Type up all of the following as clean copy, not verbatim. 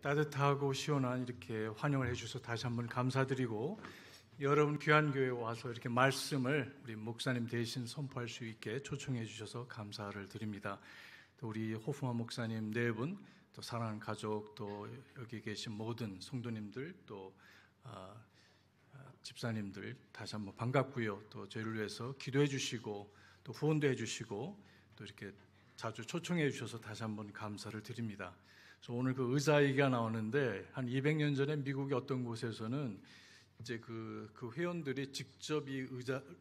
따뜻하고 시원한 이렇게 환영을 해주셔서 다시 한번 감사드리고, 여러분 귀한 교회에 와서 이렇게 말씀을 우리 목사님 대신 선포할 수 있게 초청해 주셔서 감사를 드립니다. 또 우리 호프만 목사님 네 분, 또 사랑하는 가족, 또 여기 계신 모든 성도님들, 또 집사님들 다시 한번 반갑고요. 또 저희를 위해서 기도해 주시고 또 후원도 해 주시고 또 이렇게 자주 초청해 주셔서 다시 한번 감사를 드립니다. 그래서 오늘 그 의자 얘기가 나오는데, 한 200년 전에 미국의 어떤 곳에서는 이제 그 회원들이 직접 이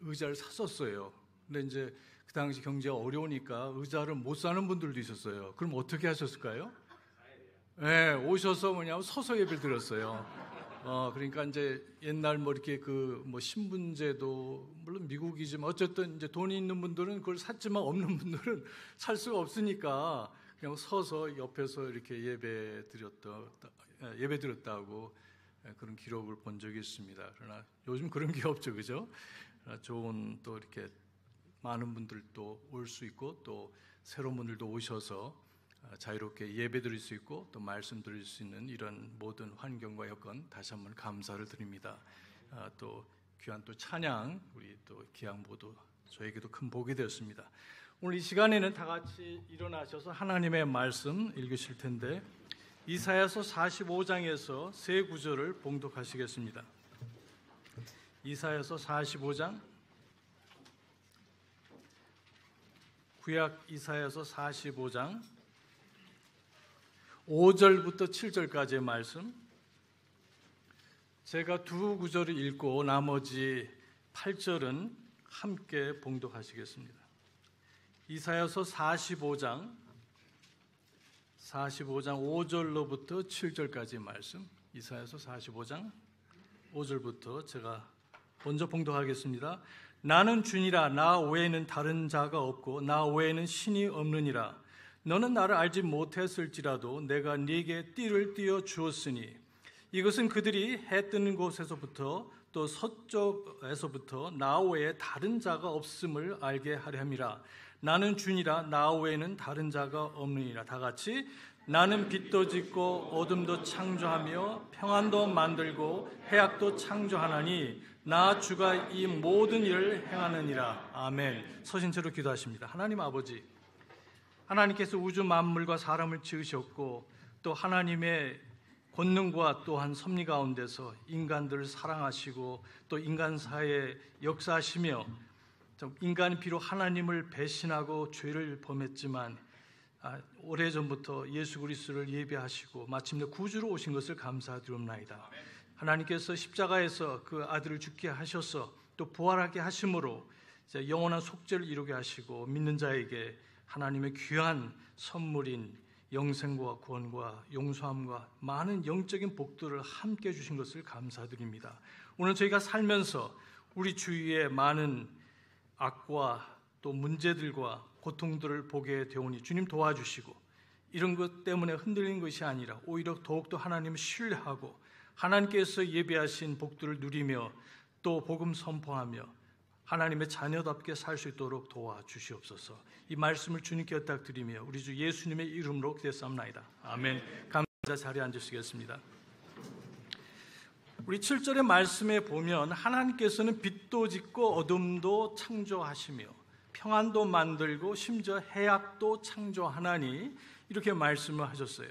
의자를 샀었어요. 근데 이제 그 당시 경제가 어려우니까 의자를 못 사는 분들도 있었어요. 그럼 어떻게 하셨을까요? 네, 오셔서 뭐냐면 서서 예배를 드렸어요. 그러니까 이제 옛날 뭐 이렇게 뭐 신분제도, 물론 미국이지만 어쨌든 이제 돈이 있는 분들은 그걸 샀지만 없는 분들은 살 수가 없으니까 그냥 서서 옆에서 이렇게 예배 드렸다고 그런 기록을 본 적이 있습니다. 그러나 요즘 그런 게 없죠, 그죠? 좋은 또 이렇게 많은 분들도 올 수 있고 또 새로운 분들도 오셔서 자유롭게 예배 드릴 수 있고 또 말씀 드릴 수 있는 이런 모든 환경과 여건 다시 한번 감사를 드립니다. 또 귀한 또 찬양, 우리 또 기양 모두 저에게도 큰 복이 되었습니다. 오늘 이 시간에는 다 같이 일어나셔서 하나님의 말씀 읽으실 텐데, 이사야서 45장에서 세 구절을 봉독하시겠습니다. 이사야서 45장, 구약 이사야서 45장 5절부터 7절까지의 말씀, 제가 두 구절을 읽고 나머지 8절은 함께 봉독하시겠습니다. 이사야서 45장 5절로부터 7절까지의 말씀, 이사야서 45장 5절부터 제가 먼저 봉독하겠습니다. 나는 주니라, 나 외에는 다른 자가 없고 나 외에는 신이 없느니라. 너는 나를 알지 못했을지라도 내가 네게 띠를 띄워 주었으니 이것은 그들이 해 뜨는 곳에서부터 또 서쪽에서부터 나 외에 다른 자가 없음을 알게 하려 함이라. 나는 주니라, 나 외에는 다른 자가 없느니라. 다 같이, 나는 빛도 짓고 어둠도 창조하며 평안도 만들고 해악도 창조하나니 나 주가 이 모든 일을 행하느니라. 아멘. 서신 채로 기도하십니다. 하나님 아버지, 하나님께서 우주 만물과 사람을 지으셨고 또 하나님의 권능과 또한 섭리 가운데서 인간들을 사랑하시고 또 인간 사회에 역사하시며, 인간이 비록 하나님을 배신하고 죄를 범했지만 오래전부터 예수 그리스도를 예비하시고 마침내 구주로 오신 것을 감사드립니다. 하나님께서 십자가에서 그 아들을 죽게 하셔서 또 부활하게 하심으로 영원한 속죄를 이루게 하시고 믿는 자에게 하나님의 귀한 선물인 영생과 구원과 용서함과 많은 영적인 복들을 함께 주신 것을 감사드립니다. 오늘 저희가 살면서 우리 주위에 많은 악과 또 문제들과 고통들을 보게 되오니 주님 도와주시고, 이런 것 때문에 흔들린 것이 아니라 오히려 더욱더 하나님을 신뢰하고 하나님께서 예비하신 복들을 누리며 또 복음 선포하며 하나님의 자녀답게 살 수 있도록 도와주시옵소서. 이 말씀을 주님께 부탁드리며 우리 주 예수님의 이름으로 기도했사옵나이다. 아멘. 감사 자리에 앉으시겠습니다. 우리 7절의 말씀에 보면 하나님께서는 빛도 짓고 어둠도 창조하시며 평안도 만들고 심지어 해악도 창조하나니 이렇게 말씀을 하셨어요.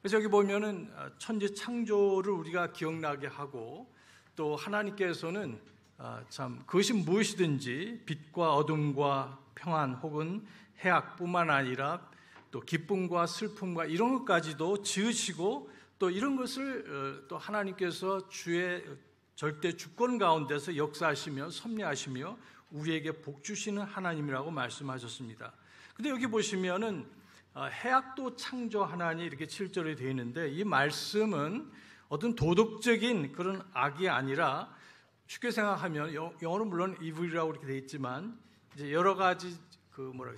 그래서 여기 보면은 천지 창조를 우리가 기억나게 하고, 또 하나님께서는 참 그것이 무엇이든지 빛과 어둠과 평안 혹은 해악뿐만 아니라 또 기쁨과 슬픔과 이런 것까지도 지으시고, 또 이런 것을 또 하나님께서 주의 절대 주권 가운데서 역사하시며 섭리하시며 우리에게 복 주시는 하나님이라고 말씀하셨습니다. 근데 여기 보시면은 해악도 창조하나니 이렇게 7절에 되어 있는데, 이 말씀은 어떤 도덕적인 그런 악이 아니라 쉽게 생각하면 영어는 물론 evil이라고 이렇게 되어 있지만 이제 여러 가지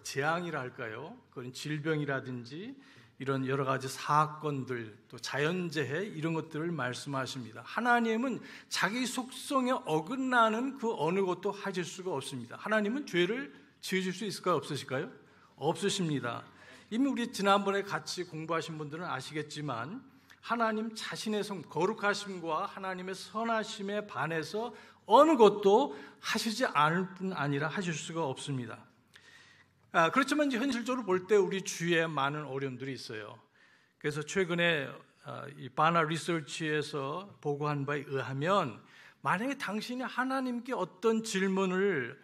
재앙이라 할까요? 그런 질병이라든지 이런 여러 가지 사건들, 또 자연재해 이런 것들을 말씀하십니다. 하나님은 자기 속성에 어긋나는 그 어느 것도 하실 수가 없습니다. 하나님은 죄를 지으실 수 있을까요? 없으실까요? 없으십니다. 이미 우리 지난번에 같이 공부하신 분들은 아시겠지만 하나님 자신의 거룩하심과 하나님의 선하심에 반해서 어느 것도 하시지 않을 뿐 아니라 하실 수가 없습니다. 그렇지만 이제 현실적으로 볼 때 우리 주위에 많은 어려움들이 있어요. 그래서 최근에 이 바나 리서치에서 보고한 바에 의하면 만약에 당신이 하나님께 어떤 질문을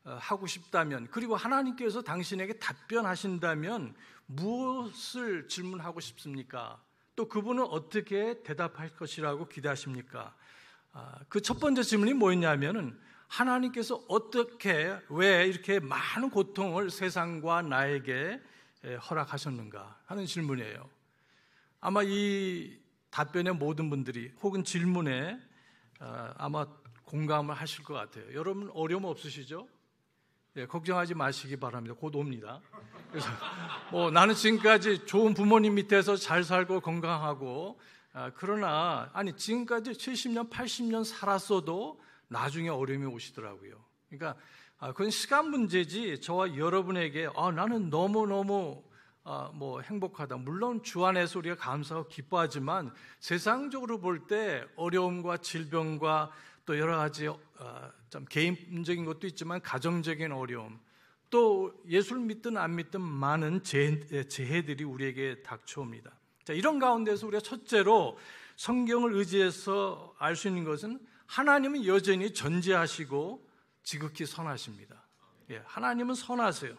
하고 싶다면, 그리고 하나님께서 당신에게 답변하신다면 무엇을 질문하고 싶습니까? 또 그분은 어떻게 대답할 것이라고 기대하십니까? 그 첫 번째 질문이 뭐였냐면은 하나님께서 어떻게, 왜 이렇게 많은 고통을 세상과 나에게 허락하셨는가 하는 질문이에요. 아마 이 답변의 모든 분들이 혹은 질문에 아마 공감을 하실 것 같아요. 여러분 어려움 없으시죠? 걱정하지 마시기 바랍니다. 곧 옵니다. 그래서 나는 지금까지 좋은 부모님 밑에서 잘 살고 건강하고, 그러나 지금까지 70년 80년 살았어도 나중에 어려움이 오시더라고요. 그러니까 그건 시간 문제지, 저와 여러분에게 나는 너무너무 행복하다. 물론 주 안에서 우리가 감사하고 기뻐하지만 세상적으로 볼 때 어려움과 질병과 또 여러 가지 좀 개인적인 것도 있지만 가정적인 어려움, 또 예수를 믿든 안 믿든 많은 재해들이 우리에게 닥쳐옵니다. 자, 이런 가운데서 우리가 첫째로 성경을 의지해서 알 수 있는 것은 하나님은 여전히 전지하시고 지극히 선하십니다. 하나님은 선하세요.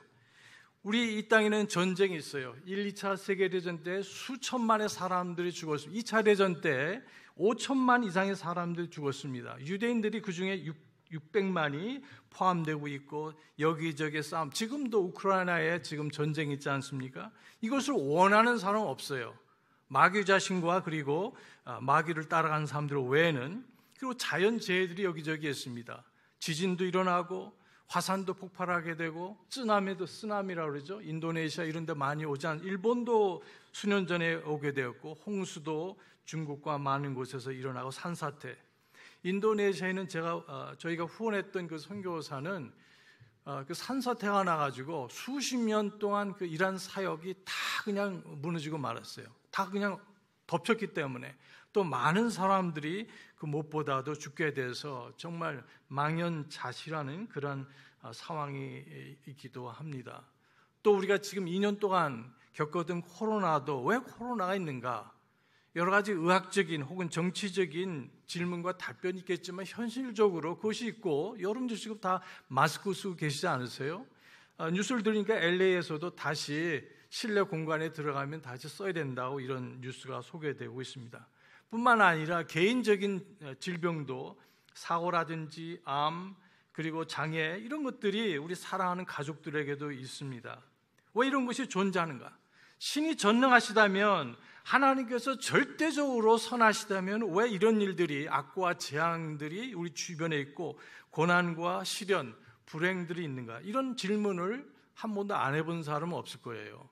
우리 이 땅에는 전쟁이 있어요. 1, 2차 세계대전 때 수천만의 사람들이 죽었습니다. 2차 대전 때 5천만 이상의 사람들이 죽었습니다. 유대인들이 그중에 600만이 포함되고 있고 여기저기 싸움, 지금도 우크라이나에 지금 전쟁이 있지 않습니까? 이것을 원하는 사람은 없어요. 마귀 자신과 그리고 마귀를 따라가는 사람들 외에는. 그리고 자연재해들이 여기저기 있습니다. 지진도 일어나고 화산도 폭발하게 되고 쓰나미라고 그러죠. 인도네시아 이런 데 많이 오지 않, 일본도 수년 전에 오게 되었고, 홍수도 중국과 많은 곳에서 일어나고, 산사태. 인도네시아에는 저희가 후원했던 그 선교사는 그 산사태가 나가지고 수십 년 동안 그 일한 사역이 다 그냥 무너지고 말았어요. 다 그냥 덮쳤기 때문에. 또 많은 사람들이 그 무엇보다도 죽게 돼서 정말 망연자실하는 그런 상황이 있기도 합니다. 또 우리가 지금 2년 동안 겪었던 코로나도 왜 코로나가 있는가? 여러 가지 의학적인 혹은 정치적인 질문과 답변이 있겠지만 현실적으로 그것이 있고, 여러분들 지금 다 마스크 쓰고 계시지 않으세요? 뉴스를 들으니까 LA에서도 다시 실내 공간에 들어가면 다시 써야 된다고 이런 뉴스가 소개되고 있습니다. 뿐만 아니라 개인적인 질병도 사고라든지 암, 그리고 장애, 이런 것들이 우리 사랑하는 가족들에게도 있습니다. 왜 이런 것이 존재하는가? 신이 전능하시다면, 하나님께서 절대적으로 선하시다면 왜 이런 일들이, 악과 재앙들이 우리 주변에 있고 고난과 시련, 불행들이 있는가? 이런 질문을 한 번도 안 해본 사람은 없을 거예요.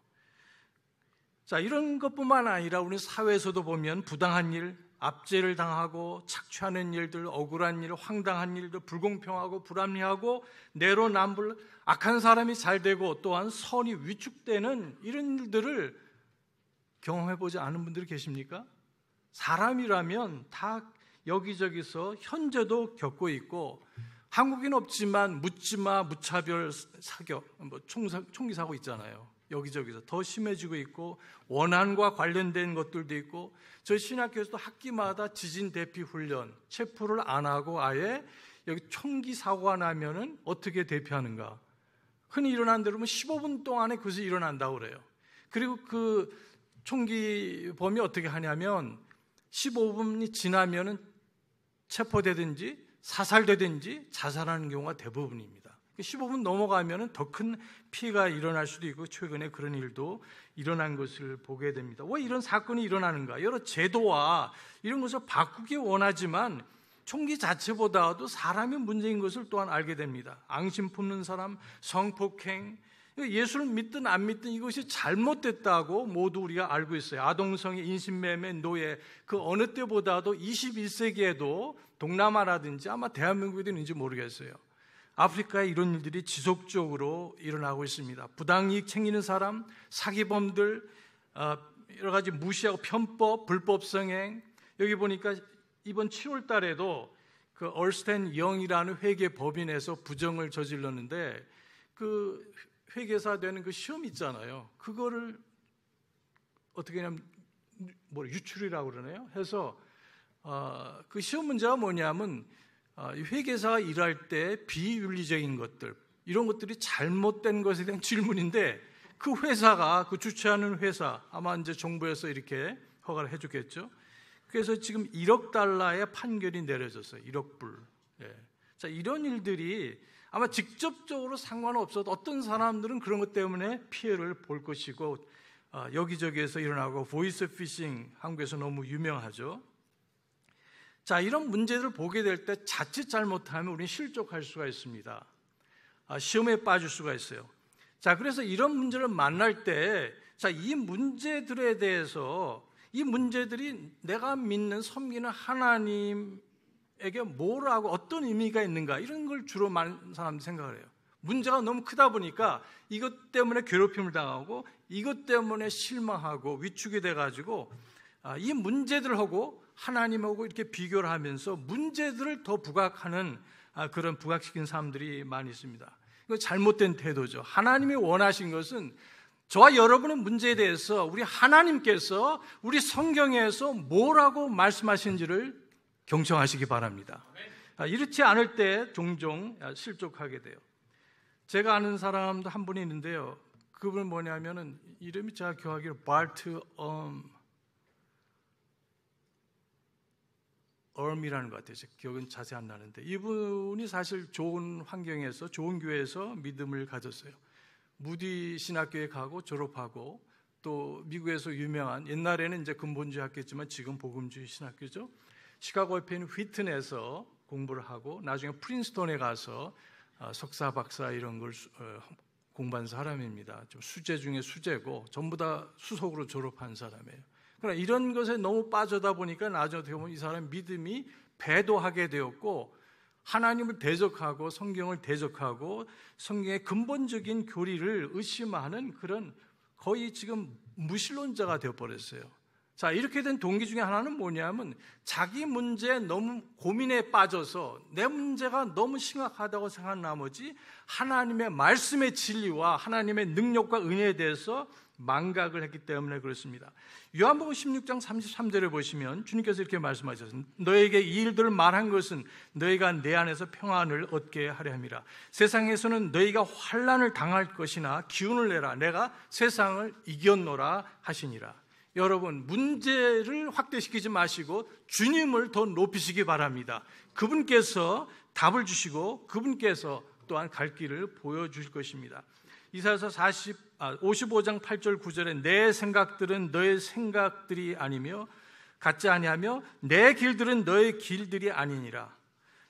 자, 이런 것뿐만 아니라 우리 사회에서도 보면 부당한 일, 압제를 당하고 착취하는 일들, 억울한 일, 황당한 일도, 불공평하고 불합리하고 내로남불, 악한 사람이 잘 되고 또한 선이 위축되는 이런 일들을 경험해보지 않은 분들이 계십니까? 사람이라면 다 여기저기서 현재도 겪고 있고, 한국에는 없지만 묻지마, 무차별 사격, 총기 사고 있잖아요. 여기저기서 더 심해지고 있고, 원한과 관련된 것들도 있고, 저희 신학교에서도 학기마다 지진 대피 훈련, 체포를 안 하고 아예 여기 총기 사고가 나면은 어떻게 대피하는가? 흔히 일어난 대로 15분 동안에 그것이 일어난다고 그래요. 그리고 그 총기범이 어떻게 하냐면 15분이 지나면은 체포되든지 사살되든지 자살하는 경우가 대부분입니다. 15분 넘어가면 더 큰 피해가 일어날 수도 있고, 최근에 그런 일도 일어난 것을 보게 됩니다. 왜 이런 사건이 일어나는가? 여러 제도와 이런 것을 바꾸기 원하지만 총기 자체보다도 사람의 문제인 것을 또한 알게 됩니다. 앙심 품는 사람, 성폭행, 예수를 믿든 안 믿든 이것이 잘못됐다고 모두 우리가 알고 있어요. 아동성의 인신매매, 노예, 그 어느 때보다도 21세기에도 동남아라든지 아마 대한민국에도 있는지 모르겠어요. 아프리카에 이런 일들이 지속적으로 일어나고 있습니다. 부당이익 챙기는 사람, 사기범들, 여러 가지 무시하고 편법, 불법 성행. 여기 보니까 이번 7월 달에도 그 얼스텐 영이라는 회계 법인에서 부정을 저질렀는데 그 회계사 되는 그 시험 있잖아요. 그거를 어떻게 하냐면 유출이라고 그러네요. 해서 그 시험 문제가 뭐냐면 회계사가 일할 때 비윤리적인 것들, 이런 것들이 잘못된 것에 대한 질문인데 그 회사가, 그 주최하는 회사, 아마 이제 정부에서 이렇게 허가를 해주겠죠. 그래서 지금 1억 달러의 판결이 내려졌어요. 1억 불. 예. 자, 이런 일들이 아마 직접적으로 상관없어도 어떤 사람들은 그런 것 때문에 피해를 볼 것이고 여기저기에서 일어나고 보이스 피싱, 한국에서 너무 유명하죠. 자, 이런 문제들을 보게 될 때 자칫 잘못하면 우리는 실족할 수가 있습니다. 시험에 빠질 수가 있어요. 자, 그래서 이런 문제를 만날 때, 자, 이 문제들에 대해서 이 문제들이 내가 믿는 섬기는 하나님에게 뭐라고 어떤 의미가 있는가, 이런 걸 주로 많은 사람들이 생각을 해요. 문제가 너무 크다 보니까 이것 때문에 괴롭힘을 당하고 이것 때문에 실망하고 위축이 돼가지고 이 문제들하고 하나님하고 이렇게 비교를 하면서 문제들을 더 부각하는 그런 부각시킨 사람들이 많이 있습니다. 이거 잘못된 태도죠. 하나님이 원하신 것은 저와 여러분의 문제에 대해서 우리 하나님께서 우리 성경에서 뭐라고 말씀하신지를 경청하시기 바랍니다. 이렇지 않을 때 종종 실족하게 돼요. 제가 아는 사람도 한 분이 있는데요. 그분은 뭐냐면은 이름이 제가 기억하기로 발트 얼미라는 것 같아요. 기억은 자세히 안 나는데 이분이 사실 좋은 환경에서 좋은 교회에서 믿음을 가졌어요. 무디 신학교에 가고 졸업하고 또 미국에서 유명한, 옛날에는 이제 근본주의 학교였지만 지금 복음주의 신학교죠. 시카고에 있는 휘튼에서 공부를 하고 나중에 프린스턴에 가서 석사, 박사 이런 걸 공부한 사람입니다. 좀 수재 중에 수재고 전부 다 수석으로 졸업한 사람이에요. 그러나 이런 것에 너무 빠져다 보니까 나중에 어떻게 보면 이 사람 믿음이 배도하게 되었고 하나님을 대적하고 성경을 대적하고 성경의 근본적인 교리를 의심하는 그런 거의 지금 무신론자가 되어버렸어요. 자, 이렇게 된 동기 중에 하나는 뭐냐면 자기 문제에 너무 고민에 빠져서 내 문제가 너무 심각하다고 생각한 나머지 하나님의 말씀의 진리와 하나님의 능력과 은혜에 대해서 망각을 했기 때문에 그렇습니다. 요한복음 16장 33절에 보시면 주님께서 이렇게 말씀하셨습니다. 너에게 이 일들을 말한 것은 너희가 내 안에서 평안을 얻게 하려 함이라. 세상에서는 너희가 환난을 당할 것이나 기운을 내라. 내가 세상을 이겼노라 하시니라. 여러분, 문제를 확대시키지 마시고 주님을 더 높이시기 바랍니다. 그분께서 답을 주시고 그분께서 또한 갈 길을 보여주실 것입니다. 이사야서 55장 8절 9절에 내 생각들은 너의 생각들이 아니며 같지 아니하며 내 길들은 너의 길들이 아니니라.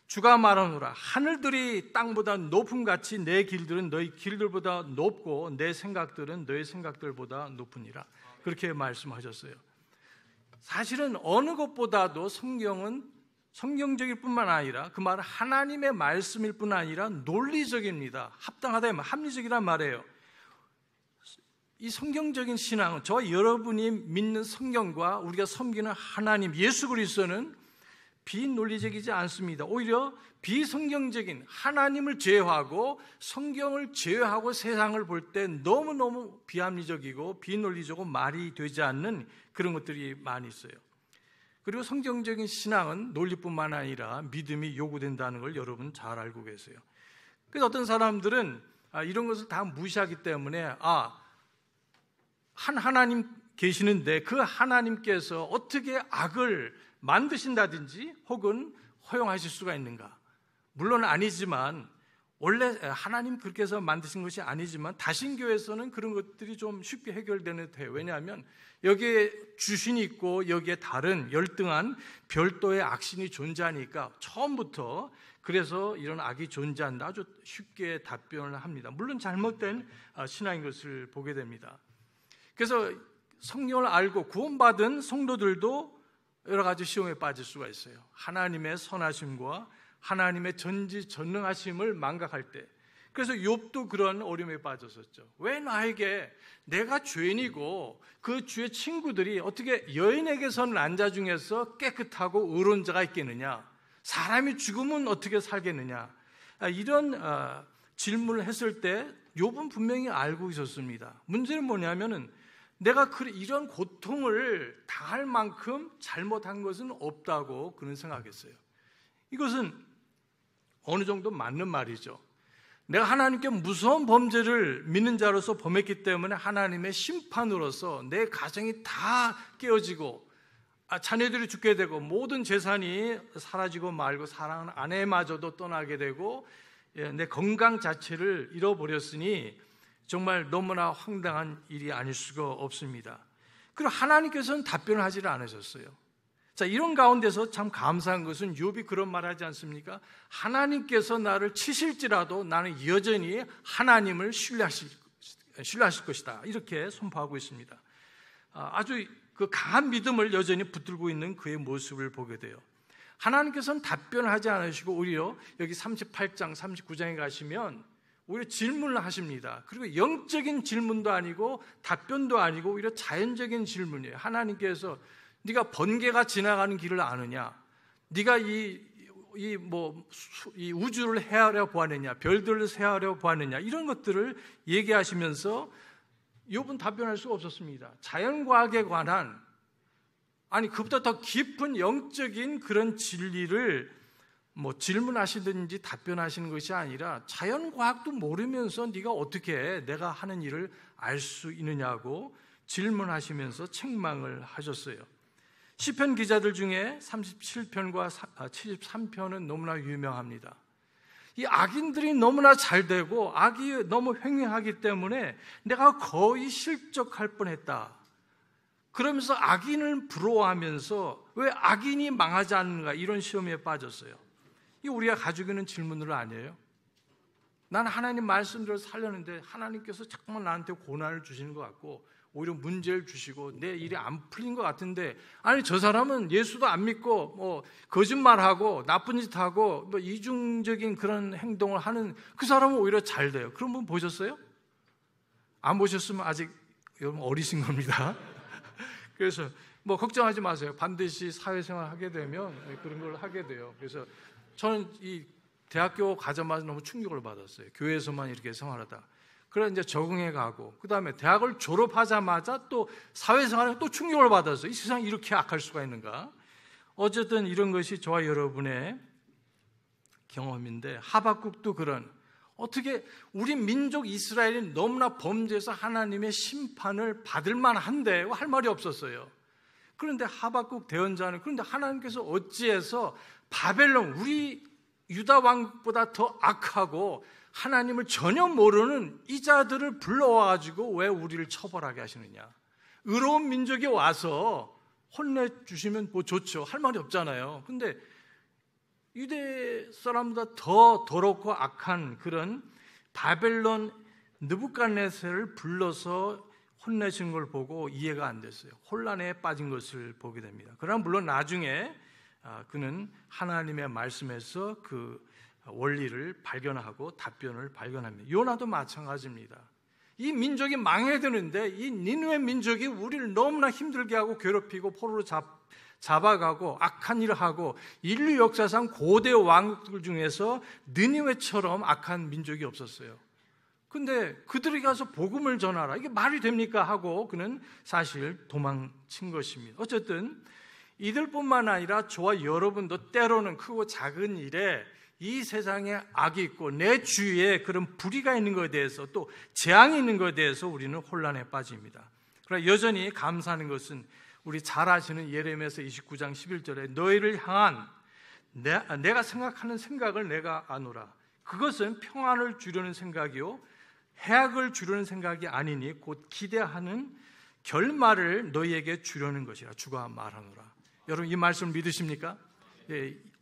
주가 말하노라. 하늘들이 땅보다 높음 같이 내 길들은 너희 길들보다 높고 내 생각들은 너의 생각들보다 높으니라. 그렇게 말씀하셨어요. 사실은 어느 것보다도 성경은 성경적일 뿐만 아니라 그 말은 하나님의 말씀일 뿐 아니라 논리적입니다. 합당하다, 합리적이란 말이에요. 이 성경적인 신앙은 저와 여러분이 믿는 성경과 우리가 섬기는 하나님 예수 그리스도는 비논리적이지 않습니다. 오히려 비성경적인 하나님을 제외하고 성경을 제외하고 세상을 볼 때 너무너무 비합리적이고 비논리적이고 말이 되지 않는 그런 것들이 많이 있어요. 그리고 성경적인 신앙은 논리뿐만 아니라 믿음이 요구된다는 걸 여러분 잘 알고 계세요. 그래서 어떤 사람들은 이런 것을 다 무시하기 때문에 한 하나님 계시는데 그 하나님께서 어떻게 악을 만드신다든지 혹은 허용하실 수가 있는가? 물론 아니지만 원래 하나님 그렇게 해서 만드신 것이 아니지만 다신교에서는 그런 것들이 좀 쉽게 해결되는 듯해요. 왜냐하면 여기에 주신이 있고 여기에 다른 열등한 별도의 악신이 존재하니까 처음부터 그래서 이런 악이 존재한다 아주 쉽게 답변을 합니다. 물론 잘못된 신앙인 것을 보게 됩니다. 그래서 성경을 알고 구원받은 성도들도 여러 가지 시험에 빠질 수가 있어요. 하나님의 선하심과 하나님의 전지전능하심을 망각할 때, 그래서 욥도 그런 어려움에 빠졌었죠. 왜 나에게, 내가 죄인이고 그 주의 친구들이 어떻게 여인에게서는 난자 중에서 깨끗하고 의로운 자가 있겠느냐, 사람이 죽으면 어떻게 살겠느냐, 이런 질문을 했을 때 욥은 분명히 알고 있었습니다. 문제는 뭐냐면은 내가 이런 고통을 당할 만큼 잘못한 것은 없다고 그는 생각했어요. 이것은 어느 정도 맞는 말이죠. 내가 하나님께 무서운 범죄를 믿는 자로서 범했기 때문에 하나님의 심판으로서 내 가정이 다 깨어지고 자녀들이 죽게 되고 모든 재산이 사라지고 말고 사랑하는 아내마저도 떠나게 되고 내 건강 자체를 잃어버렸으니 정말 너무나 황당한 일이 아닐 수가 없습니다. 그리고 하나님께서는 답변을 하지를 않으셨어요. 자, 이런 가운데서 참 감사한 것은 욥이 그런 말 하지 않습니까? 하나님께서 나를 치실지라도 나는 여전히 하나님을 신뢰하실 것이다, 이렇게 선포하고 있습니다. 아주 그 강한 믿음을 여전히 붙들고 있는 그의 모습을 보게 돼요. 하나님께서는 답변을 하지 않으시고 오히려 여기 38장 39장에 가시면 오히려 질문을 하십니다. 그리고 영적인 질문도 아니고 답변도 아니고 오히려 자연적인 질문이에요. 하나님께서 네가 번개가 지나가는 길을 아느냐? 네가 이 우주를 헤아려 보았느냐? 별들을 헤아려 보았느냐? 이런 것들을 얘기하시면서 욥은 답변할 수가 없었습니다. 자연과학에 관한, 아니 그보다 더 깊은 영적인 그런 진리를 질문하시든지 답변하시는 것이 아니라 자연과학도 모르면서 네가 어떻게 내가 하는 일을 알 수 있느냐고 질문하시면서 책망을 하셨어요. 시편 기자들 중에 37편과 73편은 너무나 유명합니다. 이 악인들이 너무나 잘 되고 악이 너무 횡행하기 때문에 내가 거의 실족할 뻔했다, 그러면서 악인을 부러워하면서 왜 악인이 망하지 않는가, 이런 시험에 빠졌어요. 이 우리가 가지고 있는 질문들 아니에요? 나는 하나님 말씀대로 살려는데 하나님께서 자꾸만 나한테 고난을 주시는 것 같고 오히려 문제를 주시고 내 일이 안 풀린 것 같은데, 아니 저 사람은 예수도 안 믿고 거짓말하고 나쁜 짓하고 이중적인 그런 행동을 하는 그 사람은 오히려 잘 돼요. 그런 분 보셨어요? 안 보셨으면 아직 여러분 어리신 겁니다. 그래서 걱정하지 마세요. 반드시 사회생활 하게 되면 그런 걸 하게 돼요. 그래서 저는 이 대학교 가자마자 너무 충격을 받았어요. 교회에서만 이렇게 생활하다. 그래서 이제 적응해 가고, 그 다음에 대학을 졸업하자마자 또 사회생활에 또 충격을 받았어요. 이 세상이 이렇게 악할 수가 있는가? 어쨌든 이런 것이 저와 여러분의 경험인데, 하박국도 그런, 어떻게 우리 민족 이스라엘이 너무나 범죄해서 하나님의 심판을 받을 만한데 할 말이 없었어요. 그런데 하박국 대언자는, 그런데 하나님께서 어찌해서 바벨론, 우리 유다 왕국보다 더 악하고 하나님을 전혀 모르는 이 자들을 불러와가지고 왜 우리를 처벌하게 하시느냐? 의로운 민족이 와서 혼내주시면 좋죠. 할 말이 없잖아요. 근데 유대 사람보다 더 더럽고 악한 그런 바벨론 느부갓네살을 불러서 혼내신 걸 보고 이해가 안 됐어요. 혼란에 빠진 것을 보게 됩니다. 그러나 물론 나중에 그는 하나님의 말씀에서 그 원리를 발견하고 답변을 발견합니다. 요나도 마찬가지입니다. 이 민족이 망해야 되는데 이 니느웨 민족이 우리를 너무나 힘들게 하고 괴롭히고 포로로 잡아가고 악한 일을 하고, 인류 역사상 고대 왕국들 중에서 니느웨처럼 악한 민족이 없었어요. 근데 그들이 가서 복음을 전하라, 이게 말이 됩니까? 하고 그는 사실 도망친 것입니다. 어쨌든 이들뿐만 아니라 저와 여러분도 때로는 크고 작은 일에 이 세상에 악이 있고 내 주위에 그런 불의가 있는 것에 대해서, 또 재앙이 있는 것에 대해서 우리는 혼란에 빠집니다. 그러나 여전히 감사하는 것은 우리 잘 아시는 예레미야서 29장 11절에 너희를 향한 내가 생각하는 생각을 내가 아노라. 그것은 평안을 주려는 생각이요 해악을 주려는 생각이 아니니 곧 기대하는 결말을 너희에게 주려는 것이라 주가 말하노라. 여러분 이 말씀 믿으십니까?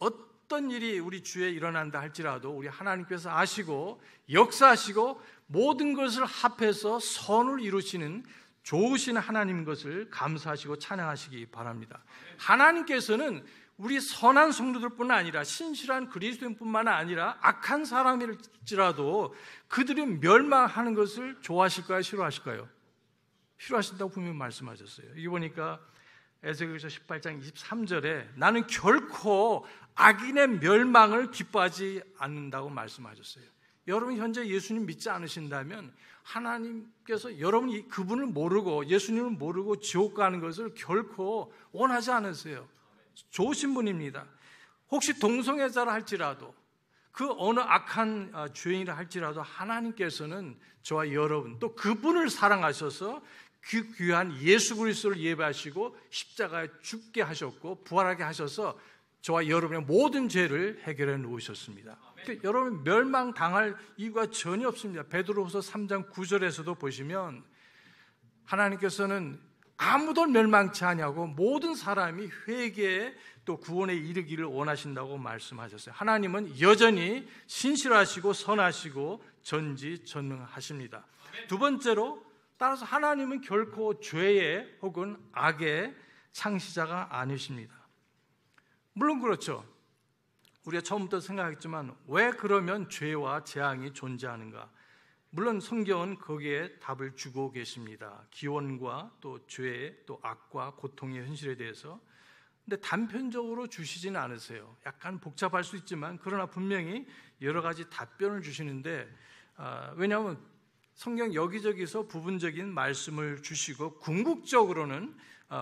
어떤 일이 우리 주에 일어난다 할지라도 우리 하나님께서 아시고 역사하시고 모든 것을 합해서 선을 이루시는 좋으신 하나님 것을 감사하시고 찬양하시기 바랍니다. 하나님께서는 우리 선한 성도들뿐만 아니라 신실한 그리스도인뿐만 아니라 악한 사람일지라도 그들이 멸망하는 것을 좋아하실까요? 싫어하실까요? 싫어하신다고 분명히 말씀하셨어요. 이게 보니까 에스겔서 18장 23절에 나는 결코 악인의 멸망을 기뻐하지 않는다고 말씀하셨어요. 여러분 현재 예수님 믿지 않으신다면 하나님께서 여러분이 그분을 모르고 예수님을 모르고 지옥 가는 것을 결코 원하지 않으세요. 좋으신 분입니다. 혹시 동성애자라 할지라도 그 어느 악한 죄인이라 할지라도 하나님께서는 저와 여러분 또 그분을 사랑하셔서 그 귀한 예수 그리스도를 예배하시고 십자가에 죽게 하셨고 부활하게 하셔서 저와 여러분의 모든 죄를 해결해 놓으셨습니다. 그러니까 여러분 멸망당할 이유가 전혀 없습니다. 베드로후서 3장 9절에서도 보시면 하나님께서는 아무도 멸망치 아니하고 모든 사람이 회개에 또 구원에 이르기를 원하신다고 말씀하셨어요. 하나님은 여전히 신실하시고 선하시고 전지전능하십니다. 두 번째로 따라서 하나님은 결코 죄의 혹은 악의 창시자가 아니십니다. 물론 그렇죠. 우리가 처음부터 생각했지만 왜 그러면 죄와 재앙이 존재하는가? 물론 성경은 거기에 답을 주고 계십니다. 기원과 또 죄, 또 악과 고통의 현실에 대해서. 근데 단편적으로 주시지는 않으세요. 약간 복잡할 수 있지만 그러나 분명히 여러 가지 답변을 주시는데 왜냐하면 성경 여기저기서 부분적인 말씀을 주시고 궁극적으로는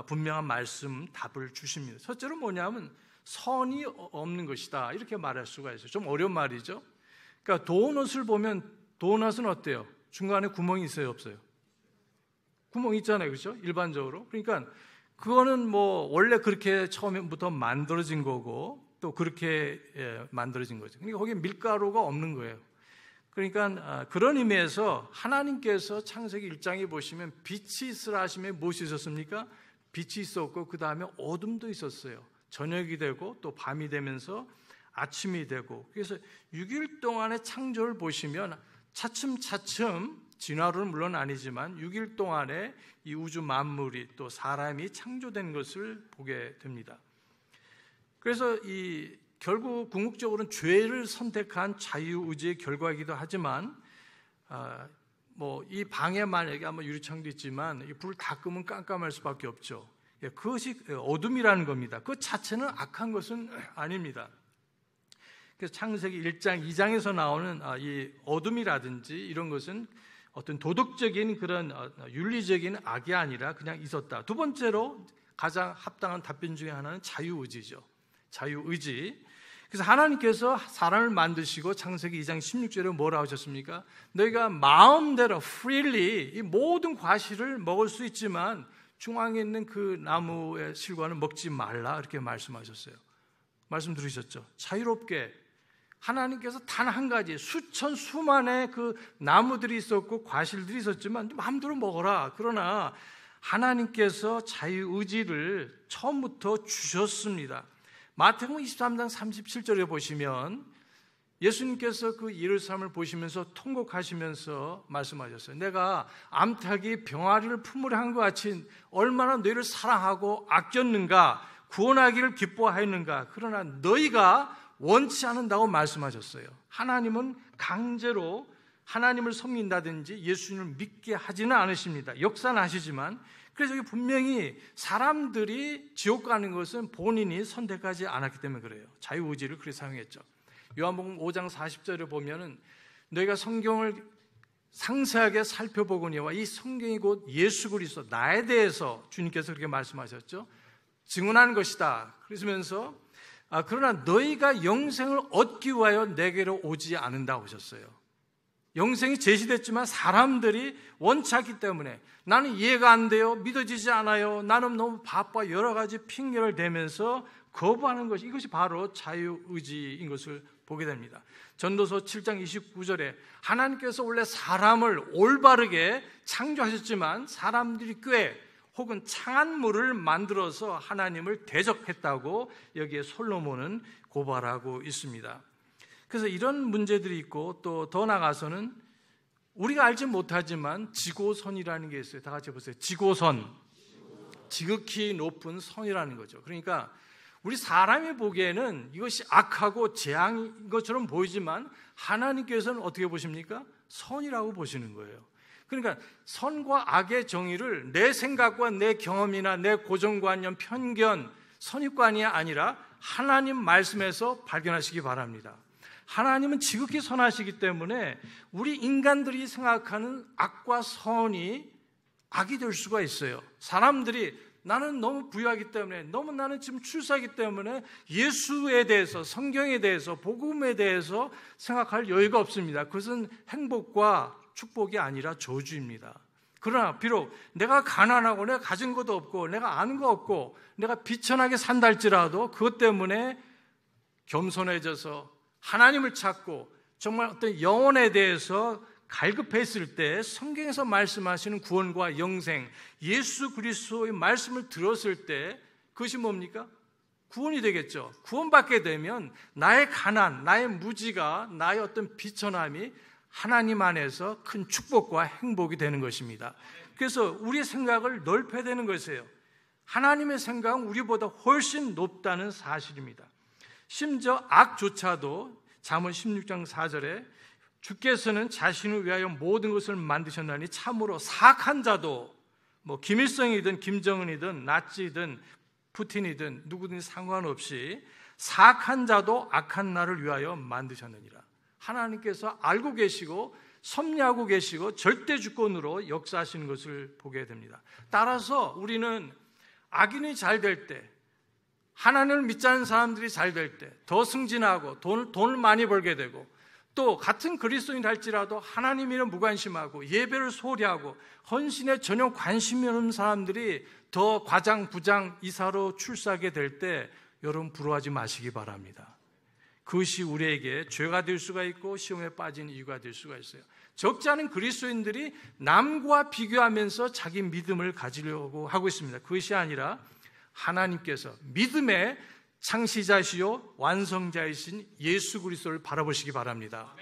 분명한 말씀, 답을 주십니다. 첫째로 뭐냐면 선이 없는 것이다 이렇게 말할 수가 있어요. 좀 어려운 말이죠. 그러니까 도넛을 보면 도넛은 어때요? 중간에 구멍이 있어요, 없어요? 구멍이 있잖아요, 그렇죠? 일반적으로. 그러니까 그거는 뭐 원래 그렇게 처음부터 만들어진 거고 또 그렇게 만들어진 거죠. 그러니까 거기에 밀가루가 없는 거예요. 그러니까 그런 의미에서 하나님께서 창세기 1장에 보시면 빛이 있으라 하심에 무엇이 있었습니까? 빛이 있었고 그 다음에 어둠도 있었어요. 저녁이 되고 또 밤이 되면서 아침이 되고 그래서 6일 동안의 창조를 보시면 차츰차츰 진화론은 물론 아니지만 6일 동안에 이 우주 만물이 또 사람이 창조된 것을 보게 됩니다. 그래서 결국 궁극적으로는 죄를 선택한 자유의지의 결과이기도 하지만 뭐 이 방에 만약에 아마 유리창도 있지만 이 불을 다 끄면 깜깜할 수밖에 없죠. 그것이 어둠이라는 겁니다. 그 자체는 악한 것은 아닙니다. 그래서 창세기 1장, 2장에서 나오는 이 어둠이라든지 이런 것은 어떤 도덕적인 그런 윤리적인 악이 아니라 그냥 있었다. 두 번째로 가장 합당한 답변 중에 하나는 자유의지죠. 자유의지. 그래서 하나님께서 사람을 만드시고 창세기 2장 16절에 뭐라고 하셨습니까? 너희가 마음대로 freely 이 모든 과실을 먹을 수 있지만 중앙에 있는 그 나무의 실과는 먹지 말라 이렇게 말씀하셨어요. 말씀 들으셨죠? 자유롭게 하나님께서 단 한 가지 수천수만의 그 나무들이 있었고 과실들이 있었지만 마음대로 먹어라. 그러나 하나님께서 자유의지를 처음부터 주셨습니다. 마태복음 23장 37절에 보시면 예수님께서 그 예루살렘을 보시면서 통곡하시면서 말씀하셨어요. 내가 암탉이 병아리를 품으려 한 것 같이 얼마나 너희를 사랑하고 아꼈는가, 구원하기를 기뻐하였는가. 그러나 너희가 원치 않는다고 말씀하셨어요. 하나님은 강제로 하나님을 섬긴다든지 예수님을 믿게 하지는 않으십니다. 역사는 하시지만. 그래서 여기 분명히 사람들이 지옥 가는 것은 본인이 선택하지 않았기 때문에 그래요. 자유의지를 그렇게 사용했죠. 요한복음 5장 40절에 보면은 너희가 성경을 상세하게 살펴보거니와 이 성경이 곧 예수 그리스도 나에 대해서 주님께서 그렇게 말씀하셨죠. 증언한 것이다. 그러시면서 그러나 너희가 영생을 얻기 위하여 내게로 오지 않는다고 하셨어요. 영생이 제시됐지만 사람들이 원치 않기 때문에 나는 이해가 안 돼요. 믿어지지 않아요. 나는 너무 바빠 여러 가지 핑계를 대면서 거부하는 것이 이것이 바로 자유의지인 것을 보게 됩니다. 전도서 7장 29절에 하나님께서 원래 사람을 올바르게 창조하셨지만 사람들이 꽤 혹은 창한물을 만들어서 하나님을 대적했다고 여기에 솔로몬은 고발하고 있습니다. 그래서 이런 문제들이 있고 또 더 나아가서는 우리가 알지 못하지만 지고선이라는 게 있어요. 다 같이 보세요. 지고선. 지극히 높은 선이라는 거죠. 그러니까 우리 사람이 보기에는 이것이 악하고 재앙인 것처럼 보이지만 하나님께서는 어떻게 보십니까? 선이라고 보시는 거예요. 그러니까 선과 악의 정의를 내 생각과 내 경험이나 내 고정관념, 편견, 선입관이 아니라 하나님 말씀에서 발견하시기 바랍니다. 하나님은 지극히 선하시기 때문에 우리 인간들이 생각하는 악과 선이 악이 될 수가 있어요. 사람들이 나는 너무 부유하기 때문에, 너무 나는 지금 출세하기 때문에 예수에 대해서, 성경에 대해서, 복음에 대해서 생각할 여유가 없습니다. 그것은 행복과 축복이 아니라 저주입니다. 그러나 비록 내가 가난하고 내가 가진 것도 없고 내가 아는 거 없고 내가 비천하게 산다 할지라도 그것 때문에 겸손해져서 하나님을 찾고 정말 어떤 영혼에 대해서 갈급했을 때 성경에서 말씀하시는 구원과 영생, 예수 그리스도의 말씀을 들었을 때 그것이 뭡니까? 구원이 되겠죠. 구원받게 되면 나의 가난, 나의 무지가, 나의 어떤 비천함이 하나님 안에서 큰 축복과 행복이 되는 것입니다. 그래서 우리의 생각을 넓혀야 되는 것이에요. 하나님의 생각은 우리보다 훨씬 높다는 사실입니다. 심지어 악조차도 잠언 16장 4절에 주께서는 자신을 위하여 모든 것을 만드셨나니 참으로 사악한 자도 김일성이든 김정은이든 나치든 푸틴이든 누구든 상관없이 사악한 자도 악한 나를 위하여 만드셨느니라. 하나님께서 알고 계시고 섭리하고 계시고 절대 주권으로 역사하시는 것을 보게 됩니다. 따라서 우리는 악인이 잘 될 때, 하나님을 믿지 않는 사람들이 잘 될 때 더 승진하고 돈을 많이 벌게 되고 또 같은 그리스도인 할지라도 하나님 이름 무관심하고 예배를 소홀히 하고 헌신에 전혀 관심이 없는 사람들이 더 과장, 부장, 이사로 출세하게 될 때 여러분 부러워하지 마시기 바랍니다. 그것이 우리에게 죄가 될 수가 있고 시험에 빠진 이유가 될 수가 있어요. 적지 않은 그리스도인들이 남과 비교하면서 자기 믿음을 가지려고 하고 있습니다. 그것이 아니라 하나님께서 믿음의 창시자시요 완성자이신 예수 그리스도를 바라보시기 바랍니다.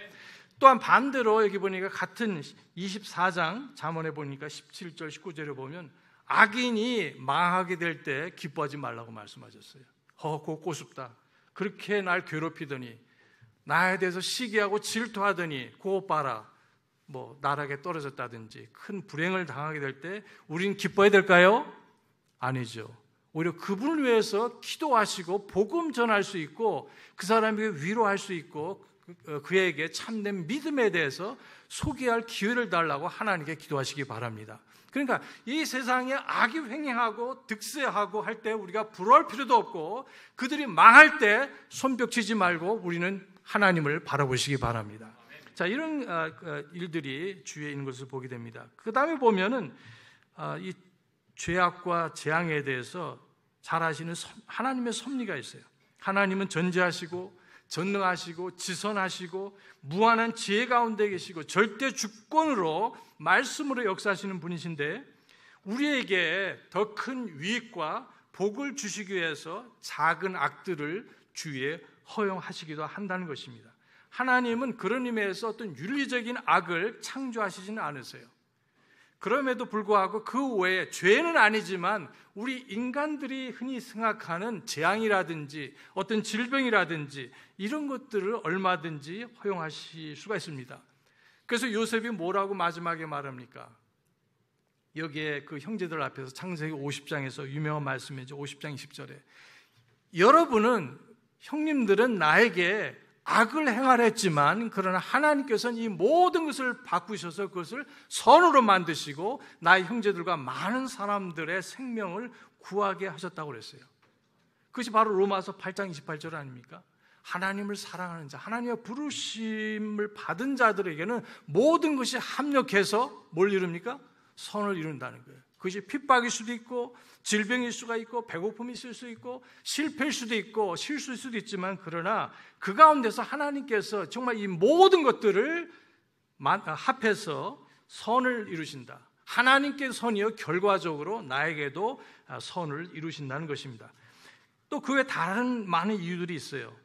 또한 반대로 여기 보니까 같은 24장 잠언에 보니까 17절 19절에 보면 악인이 망하게 될 때 기뻐하지 말라고 말씀하셨어요. 그거 꼬숩다. 그렇게 날 괴롭히더니 나에 대해서 시기하고 질투하더니 그거 봐라. 나락에 떨어졌다든지 큰 불행을 당하게 될 때 우리는 기뻐해야 될까요? 아니죠. 오히려 그분을 위해서 기도하시고 복음 전할 수 있고 그 사람에게 위로할 수 있고 그에게 참된 믿음에 대해서 소개할 기회를 달라고 하나님께 기도하시기 바랍니다. 그러니까 이 세상에 악이 횡행하고 득세하고 할 때 우리가 부러울 필요도 없고 그들이 망할 때 손뼉치지 말고 우리는 하나님을 바라보시기 바랍니다. 자, 이런 일들이 주위에 있는 것을 보게 됩니다. 그 다음에 보면은 이 죄악과 재앙에 대해서 잘 아시는 하나님의 섭리가 있어요. 하나님은 전지하시고 전능하시고 지선하시고 무한한 지혜 가운데 계시고 절대 주권으로 말씀으로 역사하시는 분이신데 우리에게 더 큰 유익과 복을 주시기 위해서 작은 악들을 주위에 허용하시기도 한다는 것입니다. 하나님은 그런 의미에서 어떤 윤리적인 악을 창조하시지는 않으세요. 그럼에도 불구하고 그 외에 죄는 아니지만 우리 인간들이 흔히 생각하는 재앙이라든지 어떤 질병이라든지 이런 것들을 얼마든지 허용하실 수가 있습니다. 그래서 요셉이 뭐라고 마지막에 말합니까? 여기에 그 형제들 앞에서 창세기 50장에서 유명한 말씀이죠. 50장 20절에 여러분은 형님들은 나에게 악을 행하려 했지만 그러나 하나님께서는 이 모든 것을 바꾸셔서 그것을 선으로 만드시고 나의 형제들과 많은 사람들의 생명을 구하게 하셨다고 그랬어요. 그것이 바로 로마서 8장 28절 아닙니까? 하나님을 사랑하는 자, 하나님의 부르심을 받은 자들에게는 모든 것이 합력해서 뭘 이룹니까? 선을 이룬다는 거예요. 그것이 핍박일 수도 있고 질병일 수가 있고 배고픔이 있을 수 있고 실패일 수도 있고 실수일 수도 있지만 그러나 그 가운데서 하나님께서 정말 이 모든 것들을 합해서 선을 이루신다. 하나님께 선이요 결과적으로 나에게도 선을 이루신다는 것입니다. 또 그 외에 다른 많은 이유들이 있어요.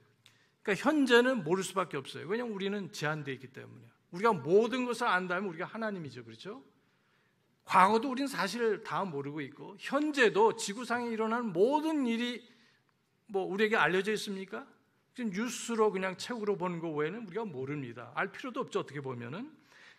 그러니까 현재는 모를 수밖에 없어요. 왜냐하면 우리는 제한되어 있기 때문에요. 우리가 모든 것을 안다면 우리가 하나님이죠. 그렇죠? 과거도 우리는 사실 다 모르고 있고 현재도 지구상에 일어나는 모든 일이 우리에게 알려져 있습니까? 지금 뉴스로 그냥 책으로 보는 거 외에는 우리가 모릅니다. 알 필요도 없죠. 어떻게 보면은.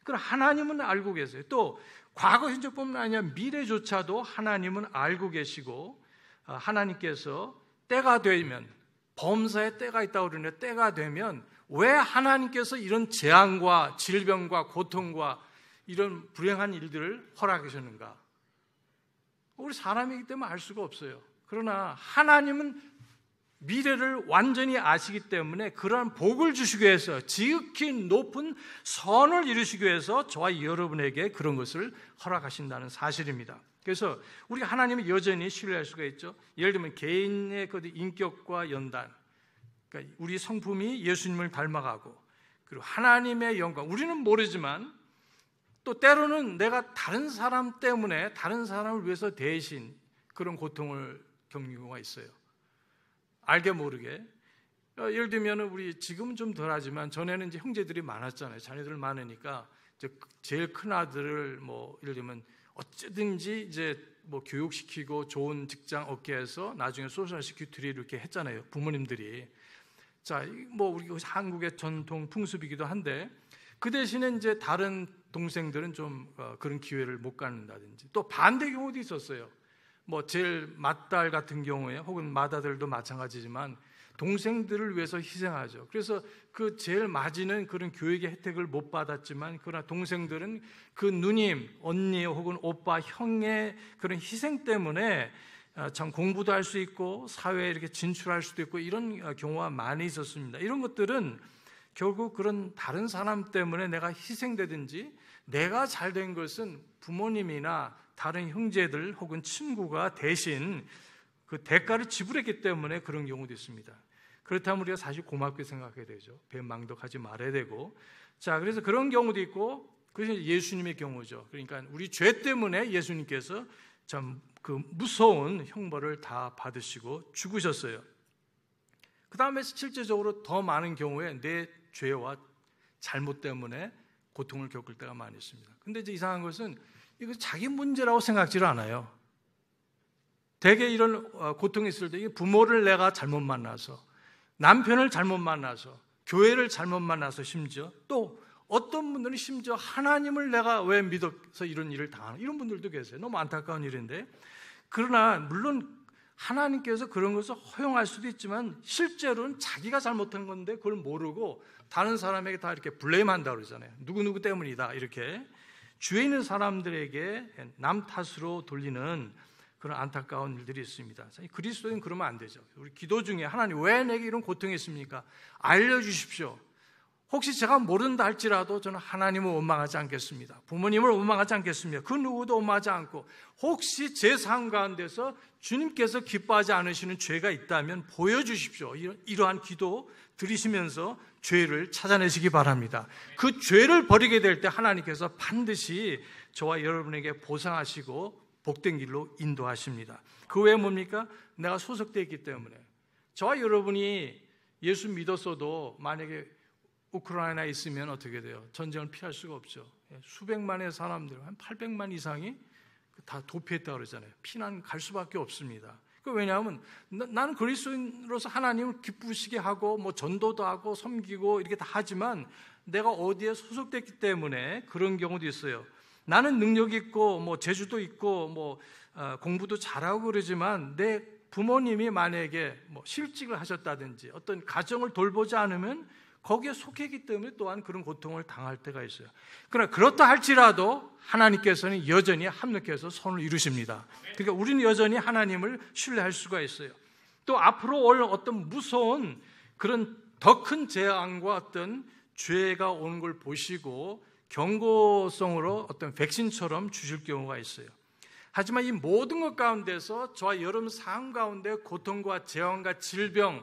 그럼 하나님은 알고 계세요. 또 과거 현재뿐만 아니라 미래조차도 하나님은 알고 계시고 하나님께서 때가 되면 범사에 때가 있다고 그러는데 때가 되면 왜 하나님께서 이런 재앙과 질병과 고통과 이런 불행한 일들을 허락하셨는가? 우리 사람이기 때문에 알 수가 없어요. 그러나 하나님은 미래를 완전히 아시기 때문에 그러한 복을 주시기 위해서 지극히 높은 선을 이루시기 위해서 저와 여러분에게 그런 것을 허락하신다는 사실입니다. 그래서 우리가 하나님을 여전히 신뢰할 수가 있죠. 예를 들면 개인의 그 인격과 연단, 그러니까 우리 성품이 예수님을 닮아가고 그리고 하나님의 영광, 우리는 모르지만 또 때로는 내가 다른 사람 때문에 다른 사람을 위해서 대신 그런 고통을 겪는 경우가 있어요. 알게 모르게. 예를 들면 우리 지금은 좀 덜하지만 전에는 이제 형제들이 많았잖아요. 자녀들 많으니까 이제 제일 큰 아들을 예를 들면 어쨌든지 이제 교육시키고 좋은 직장 얻게 해서 나중에 소셜 시큐리티 이렇게 했잖아요. 부모님들이. 자, 우리 한국의 전통 풍습이기도 한데 그 대신에 이제 다른 동생들은 좀 그런 기회를 못 갖는다든지 또 반대 경우도 있었어요. 제일 맏딸 같은 경우에 혹은 맏아들도 마찬가지지만 동생들을 위해서 희생하죠. 그래서 그 제일 맞이는 그런 교육의 혜택을 못 받았지만 그러나 동생들은 그 누님, 언니 혹은 오빠, 형의 그런 희생 때문에 참 공부도 할 수 있고 사회에 이렇게 진출할 수도 있고 이런 경우가 많이 있었습니다. 이런 것들은 결국 그런 다른 사람 때문에 내가 희생되든지 내가 잘된 것은 부모님이나 다른 형제들 혹은 친구가 대신 그 대가를 지불했기 때문에 그런 경우도 있습니다. 그렇다면 우리가 사실 고맙게 생각해야 되죠. 배망덕하지 말아야 되고. 자, 그래서 그런 경우도 있고 그것이 예수님의 경우죠. 그러니까 우리 죄 때문에 예수님께서 참 그 무서운 형벌을 다 받으시고 죽으셨어요. 그 다음에 실제적으로 더 많은 경우에 내 죄와 잘못 때문에 고통을 겪을 때가 많이 있습니다. 근데 이제 이상한 것은 이거 자기 문제라고 생각지를 않아요. 대개 이런 고통이 있을 때 부모를 내가 잘못 만나서 남편을 잘못 만나서 교회를 잘못 만나서 심지어 또 어떤 분들은 심지어 하나님을 내가 왜 믿어서 이런 일을 당하는 이런 분들도 계세요. 너무 안타까운 일인데 그러나 물론 하나님께서 그런 것을 허용할 수도 있지만 실제로는 자기가 잘못한 건데 그걸 모르고 다른 사람에게 다 이렇게 블레임한다고 그러잖아요. 누구누구 때문이다 이렇게 주위에 있는 사람들에게 남 탓으로 돌리는 그런 안타까운 일들이 있습니다. 그리스도인 그러면 안 되죠. 우리 기도 중에 하나님 왜 내게 이런 고통이 있습니까? 알려주십시오. 혹시 제가 모른다 할지라도 저는 하나님을 원망하지 않겠습니다. 부모님을 원망하지 않겠습니다. 그 누구도 원망하지 않고 혹시 제 삶 가운데서 주님께서 기뻐하지 않으시는 죄가 있다면 보여주십시오. 이러한 기도 드리시면서 죄를 찾아내시기 바랍니다. 그 죄를 버리게 될 때 하나님께서 반드시 저와 여러분에게 보상하시고 복된 길로 인도하십니다. 그 외에 뭡니까? 내가 소속되어 있기 때문에 저와 여러분이 예수 믿었어도 만약에 우크라이나에 있으면 어떻게 돼요? 전쟁을 피할 수가 없죠. 수백만의 사람들, 한 800만 이상이 다 도피했다고 그러잖아요. 피난 갈 수밖에 없습니다. 왜냐하면 나는 그리스도인으로서 하나님을 기쁘시게 하고 전도도 하고 섬기고 이렇게 다 하지만 내가 어디에 소속됐기 때문에 그런 경우도 있어요. 나는 능력 있고 재주도 있고 공부도 잘하고 그러지만 내 부모님이 만약에 실직을 하셨다든지 어떤 가정을 돌보지 않으면 거기에 속했기 때문에 또한 그런 고통을 당할 때가 있어요. 그러나 그렇다 할지라도 하나님께서는 여전히 합력해서 선을 이루십니다. 그러니까 우리는 여전히 하나님을 신뢰할 수가 있어요. 또 앞으로 올 어떤 무서운 그런 더 큰 재앙과 어떤 죄가 오는 걸 보시고 경고성으로 어떤 백신처럼 주실 경우가 있어요. 하지만 이 모든 것 가운데서 저와 여러분 삶 가운데 고통과 재앙과 질병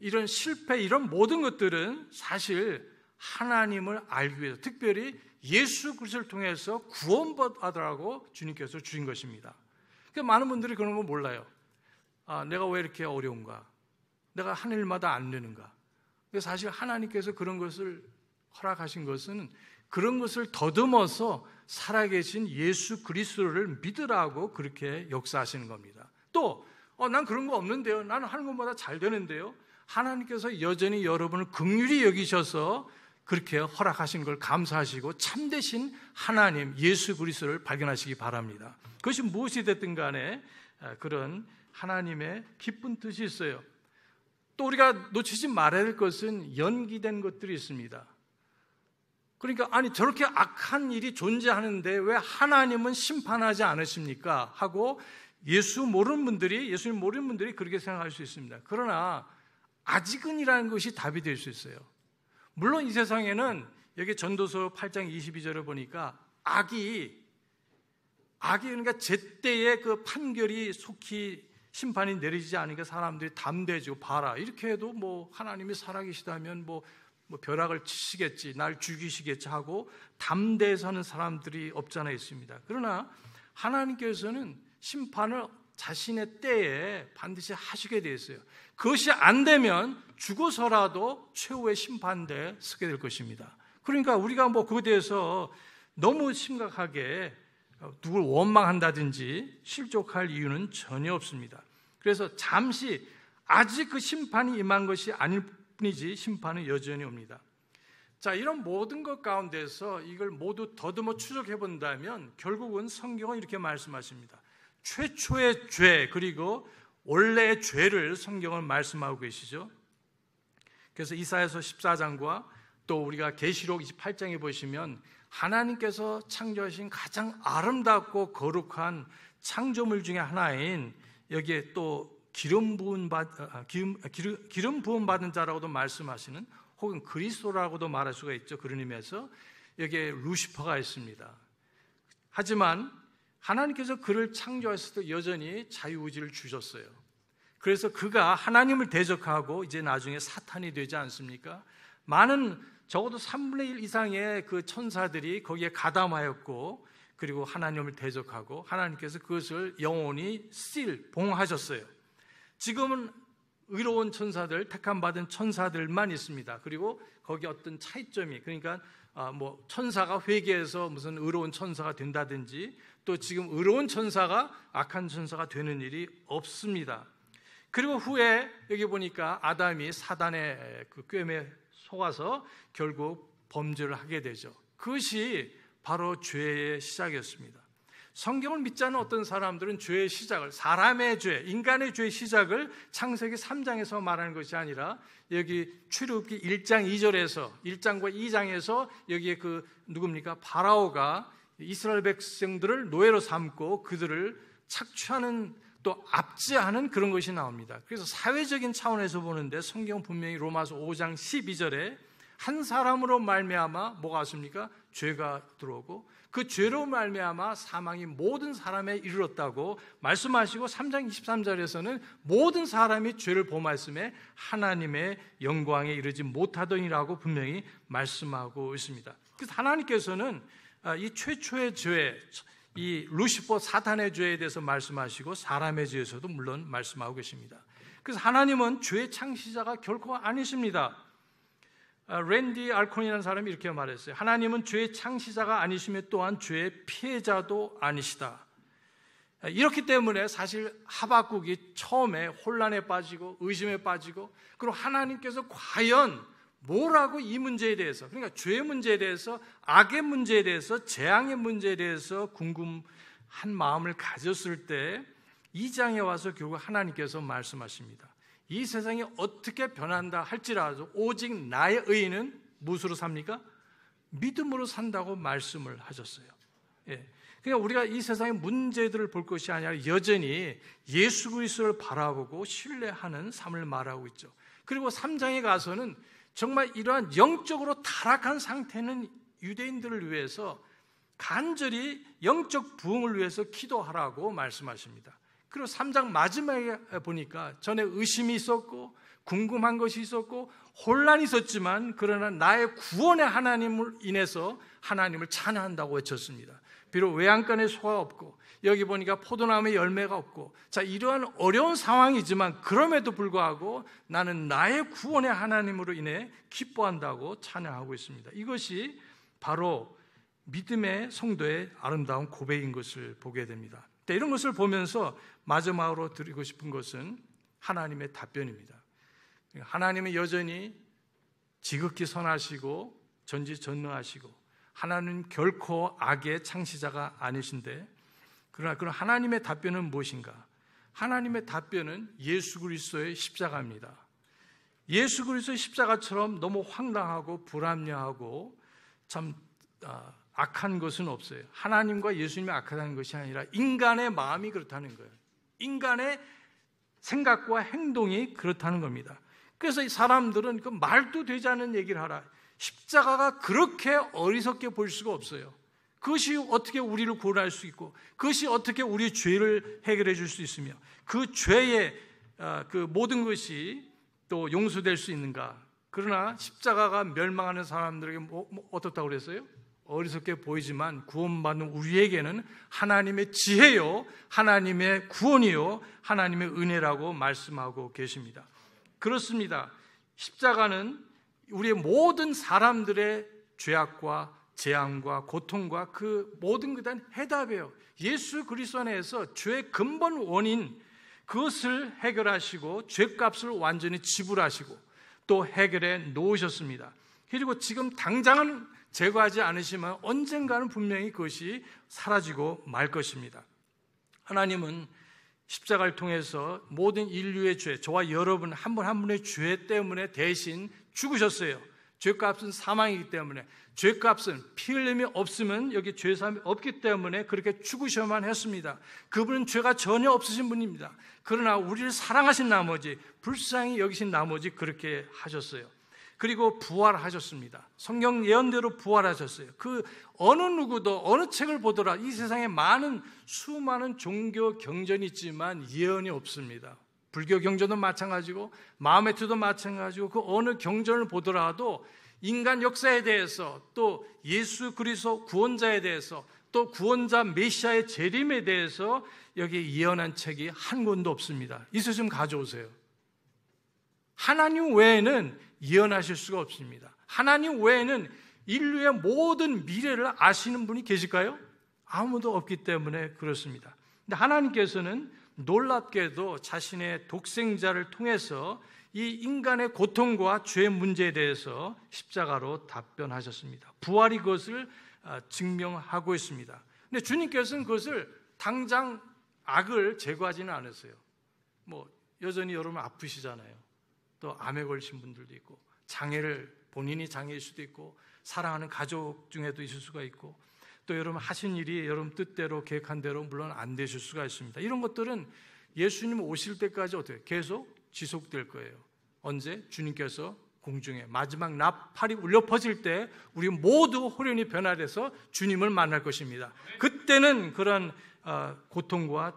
이런 실패 이런 모든 것들은 사실 하나님을 알기 위해서 특별히 예수 그리스도를 통해서 구원받으라고 주님께서 주신 것입니다. 그러니까 많은 분들이 그런 거 몰라요. 내가 왜 이렇게 어려운가? 내가 하늘마다 안 되는가? 사실 하나님께서 그런 것을 허락하신 것은 그런 것을 더듬어서 살아계신 예수 그리스도를 믿으라고 그렇게 역사하시는 겁니다. 또 난 그런 거 없는데요, 나는 하는 것보다 잘 되는데요, 하나님께서 여전히 여러분을 긍휼히 여기셔서 그렇게 허락하신 걸 감사하시고 참되신 하나님 예수 그리스도를 발견하시기 바랍니다. 그것이 무엇이 됐든 간에 그런 하나님의 기쁜 뜻이 있어요. 또 우리가 놓치지 말아야 될 것은 연기된 것들이 있습니다. 그러니까 아니 저렇게 악한 일이 존재하는데 왜 하나님은 심판하지 않으십니까? 하고 예수님 모르는 분들이 그렇게 생각할 수 있습니다. 그러나 아직은이라는 것이 답이 될 수 있어요. 물론 이 세상에는 여기 전도서 8장 22절을 보니까 악이 그러니까 제때에 그 판결이 속히 심판이 내리지 않으니까 사람들이 담대해지고 봐라, 이렇게 해도 뭐 하나님이 살아계시다면 뭐 벼락을 치시겠지, 날 죽이시겠지 하고 담대해서는 사람들이 없잖아 있습니다. 그러나 하나님께서는 심판을 자신의 때에 반드시 하시게 되어 있어요. 그것이 안 되면 죽어서라도 최후의 심판대에 서게 될 것입니다. 그러니까 우리가 뭐 그거에 대해서 너무 심각하게 누굴 원망한다든지 실족할 이유는 전혀 없습니다. 그래서 잠시 아직 그 심판이 임한 것이 아닐 뿐이지 심판은 여전히 옵니다. 자, 이런 모든 것 가운데서 이걸 모두 더듬어 추적해 본다면 결국은 성경은 이렇게 말씀하십니다. 최초의 죄 그리고 원래의 죄를 성경은 말씀하고 계시죠. 그래서 이사야서 14장과 또 우리가 계시록 28장에 보시면 하나님께서 창조하신 가장 아름답고 거룩한 창조물 중에 하나인 여기에 또 기름 부음 받은 자라고도 말씀하시는, 혹은 그리스도라고도 말할 수가 있죠. 그런 의미에서 여기에 루시퍼가 있습니다. 하지만 하나님께서 그를 창조하실 때 여전히 자유의지를 주셨어요. 그래서 그가 하나님을 대적하고 이제 나중에 사탄이 되지 않습니까? 많은, 적어도 3분의 1 이상의 그 천사들이 거기에 가담하였고, 그리고 하나님을 대적하고 하나님께서 그것을 영원히 봉하셨어요. 지금은 의로운 천사들, 택함받은 천사들만 있습니다. 그리고 거기 어떤 차이점이, 그러니까 뭐 천사가 회개해서 무슨 의로운 천사가 된다든지, 또 지금 의로운 천사가 악한 천사가 되는 일이 없습니다. 그리고 후에 여기 보니까 아담이 사단의 그 꾀에 속아서 결국 범죄를 하게 되죠. 그것이 바로 죄의 시작이었습니다. 성경을 믿지 않는 어떤 사람들은 죄의 시작을, 사람의 죄, 인간의 죄의 시작을 창세기 3장에서 말하는 것이 아니라 여기 출애굽기 1장 2절에서 1장과 2장에서 여기에 그 누굽니까? 바라오가 이스라엘 백성들을 노예로 삼고 그들을 착취하는, 또 압제하는 그런 것이 나옵니다. 그래서 사회적인 차원에서 보는데 성경 분명히 로마서 5장 12절에 한 사람으로 말미암아 뭐가 왔습니까? 죄가 들어오고 그 죄로 말미암아 사망이 모든 사람에 이르렀다고 말씀하시고, 3장 23절에서는 모든 사람이 죄를 범하였음에 하나님의 영광에 이르지 못하더니라고 분명히 말씀하고 있습니다. 그래서 하나님께서는 이 최초의 죄, 이 루시퍼 사탄의 죄에 대해서 말씀하시고 사람의 죄에서도 물론 말씀하고 계십니다. 그래서 하나님은 죄의 창시자가 결코 아니십니다. 랜디 알콘이라는 사람이 이렇게 말했어요. 하나님은 죄의 창시자가 아니시며 또한 죄의 피해자도 아니시다. 이렇기 때문에 사실 하박국이 처음에 혼란에 빠지고 의심에 빠지고, 그리고 하나님께서 과연 뭐라고 이 문제에 대해서, 그러니까 죄의 문제에 대해서, 악의 문제에 대해서, 재앙의 문제에 대해서 궁금한 마음을 가졌을 때 2장에 와서 결국 하나님께서 말씀하십니다. 이 세상이 어떻게 변한다 할지라도 오직 나의 의인은 무엇으로 삽니까? 믿음으로 산다고 말씀을 하셨어요. 예. 그러니까 우리가 이 세상의 문제들을 볼 것이 아니라 여전히 예수 그리스도를 바라보고 신뢰하는 삶을 말하고 있죠. 그리고 3장에 가서는 정말 이러한 영적으로 타락한 상태는 유대인들을 위해서 간절히 영적 부흥을 위해서 기도하라고 말씀하십니다. 그리고 3장 마지막에 보니까 전에 의심이 있었고 궁금한 것이 있었고 혼란이 있었지만 그러나 나의 구원의 하나님을 인해서 하나님을 찬양한다고 외쳤습니다. 비록 외양간에 소가 없고 여기 보니까 포도나무에 열매가 없고, 자, 이러한 어려운 상황이지만 그럼에도 불구하고 나는 나의 구원의 하나님으로 인해 기뻐한다고 찬양하고 있습니다. 이것이 바로 믿음의 성도의 아름다운 고백인 것을 보게 됩니다. 이런 것을 보면서 마지막으로 드리고 싶은 것은 하나님의 답변입니다. 하나님은 여전히 지극히 선하시고 전지전능하시고 하나님은 결코 악의 창시자가 아니신데, 그러나 그런 하나님의 답변은 무엇인가? 하나님의 답변은 예수 그리스도의 십자가입니다. 예수 그리스도의 십자가처럼 너무 황당하고 불합리하고 참 악한 것은 없어요. 하나님과 예수님이 악하다는 것이 아니라 인간의 마음이 그렇다는 거예요. 인간의 생각과 행동이 그렇다는 겁니다. 그래서 이 사람들은 그 말도 되지 않는 얘기를 하라. 십자가가 그렇게 어리석게 볼 수가 없어요. 그것이 어떻게 우리를 구원할 수 있고, 그것이 어떻게 우리의 죄를 해결해 줄 수 있으며, 그 죄의 그 모든 것이 또 용서될 수 있는가? 그러나 십자가가 멸망하는 사람들에게 어떻다고 그랬어요? 어리석게 보이지만 구원받는 우리에게는 하나님의 지혜요, 하나님의 구원이요, 하나님의 은혜라고 말씀하고 계십니다. 그렇습니다. 십자가는 우리의 모든 사람들의 죄악과 재앙과 고통과 그 모든 것에 대한 해답이에요. 예수 그리스도 안에서 죄의 근본 원인, 그것을 해결하시고 죄값을 완전히 지불하시고 또 해결해 놓으셨습니다. 그리고 지금 당장은 제거하지 않으시면 언젠가는 분명히 그것이 사라지고 말 것입니다. 하나님은 십자가를 통해서 모든 인류의 죄, 저와 여러분 한 분 한 분의 죄 때문에 대신 죽으셨어요. 죄값은 사망이기 때문에, 죄값은 피 흘림이 없으면 여기 죄사함이 없기 때문에 그렇게 죽으셔야만 했습니다. 그분은 죄가 전혀 없으신 분입니다. 그러나 우리를 사랑하신 나머지, 불쌍히 여기신 나머지 그렇게 하셨어요. 그리고 부활하셨습니다. 성경 예언대로 부활하셨어요. 그 어느 누구도 어느 책을 보더라 이 세상에 수많은 종교 경전이 있지만 예언이 없습니다. 불교 경전도 마찬가지고 마호메트도 마찬가지고, 그 어느 경전을 보더라도 인간 역사에 대해서, 또 예수 그리스도 구원자에 대해서, 또 구원자 메시아의 재림에 대해서 여기 예언한 책이 한 권도 없습니다. 있으시면 가져오세요. 하나님 외에는 예언하실 수가 없습니다. 하나님 외에는 인류의 모든 미래를 아시는 분이 계실까요? 아무도 없기 때문에 그렇습니다. 근데 하나님께서는 놀랍게도 자신의 독생자를 통해서 이 인간의 고통과 죄 문제에 대해서 십자가로 답변하셨습니다. 부활이 그것을 증명하고 있습니다. 근데 주님께서는 그것을 당장 악을 제거하지는 않으세요. 여전히 여러분 아프시잖아요. 또 암에 걸리신 분들도 있고, 본인이 장애일 수도 있고, 사랑하는 가족 중에도 있을 수가 있고, 또 여러분 하신 일이 여러분 뜻대로 계획한 대로 물론 안 되실 수가 있습니다. 이런 것들은 예수님 오실 때까지 어떻게 계속 지속될 거예요. 언제? 주님께서 공중에 마지막 나팔이 울려 퍼질 때 우리 모두 호련히 변화돼서 주님을 만날 것입니다. 그때는 그런 고통과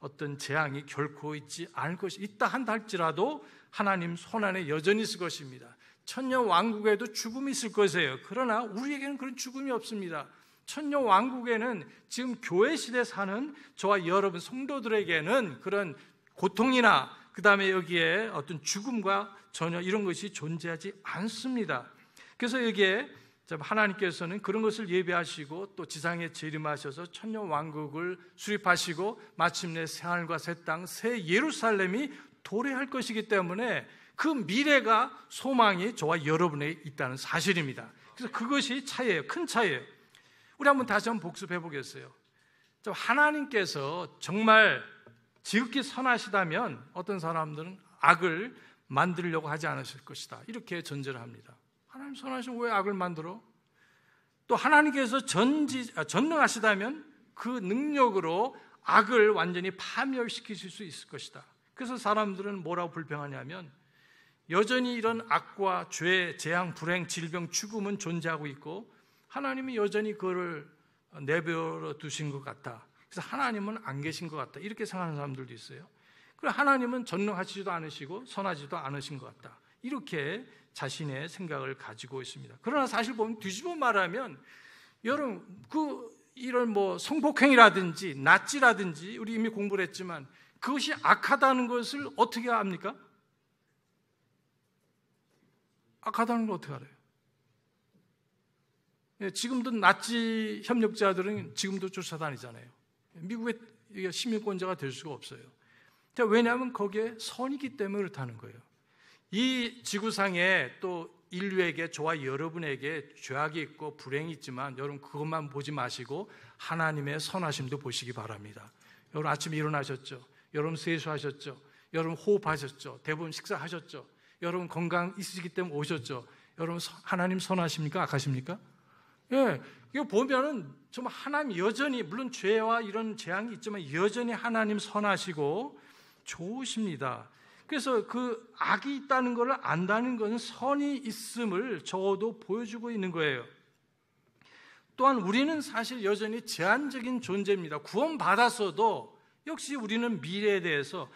어떤 재앙이 결코 있지 않을 것이 있다 한다 할지라도 하나님 손안에 여전히 있을 것입니다. 천년 왕국에도 죽음이 있을 것이에요. 그러나 우리에게는 그런 죽음이 없습니다. 천년 왕국에는 지금 교회 시대에 사는 저와 여러분 성도들에게는 그런 고통이나 그 다음에 여기에 어떤 죽음과 전혀 이런 것이 존재하지 않습니다. 그래서 여기에 하나님께서는 그런 것을 예비하시고 또 지상에 재림하셔서 천년 왕국을 수립하시고 마침내 새하늘과 새 땅, 새 예루살렘이 도래할 것이기 때문에 그 미래가 소망이 저와 여러분에 있다는 사실입니다. 그래서 그것이 차이예요. 큰 차이예요. 우리 한번 다시 한번 복습해 보겠어요. 하나님께서 정말 지극히 선하시다면 어떤 사람들은 악을 만들려고 하지 않으실 것이다, 이렇게 전제를 합니다. 하나님 선하시면 왜 악을 만들어? 또 하나님께서 전능하시다면 그 능력으로 악을 완전히 파멸시키실 수 있을 것이다. 그래서 사람들은 뭐라고 불평하냐면 여전히 이런 악과 죄, 재앙, 불행, 질병, 죽음은 존재하고 있고 하나님이 여전히 그거를 내버려 두신 것 같다. 그래서 하나님은 안 계신 것 같다, 이렇게 생각하는 사람들도 있어요. 그리고 하나님은 전능하시지도 않으시고 선하지도 않으신 것 같다, 이렇게 자신의 생각을 가지고 있습니다. 그러나 사실 보면 뒤집어 말하면 여러분 이런 성폭행이라든지 납치라든지 우리 이미 공부를 했지만 그것이 악하다는 것을 어떻게 압니까? 악하다는 걸 어떻게 알아요? 지금도 나치 협력자들은 지금도 쫓아다니잖아요. 미국의 시민권자가 될 수가 없어요. 왜냐하면 거기에 선이 있기 때문에 그렇다는 거예요. 이 지구상에 또 인류에게, 저와 여러분에게 죄악이 있고 불행이 있지만 여러분 그것만 보지 마시고 하나님의 선하심도 보시기 바랍니다. 여러분 아침에 일어나셨죠? 여러분 세수하셨죠? 여러분 호흡하셨죠? 대부분 식사하셨죠? 여러분 건강 있으시기 때문에 오셨죠? 여러분 하나님 선하십니까? 악하십니까? 예, 이거 보면은 정말 하나님 여전히, 물론 죄와 이런 재앙이 있지만 여전히 하나님 선하시고 좋으십니다. 그래서 그 악이 있다는 것을 안다는 것은 선이 있음을 적어도 보여주고 있는 거예요. 또한 우리는 사실 여전히 제한적인 존재입니다. 구원받았어도 역시 우리는 미래에 대해서,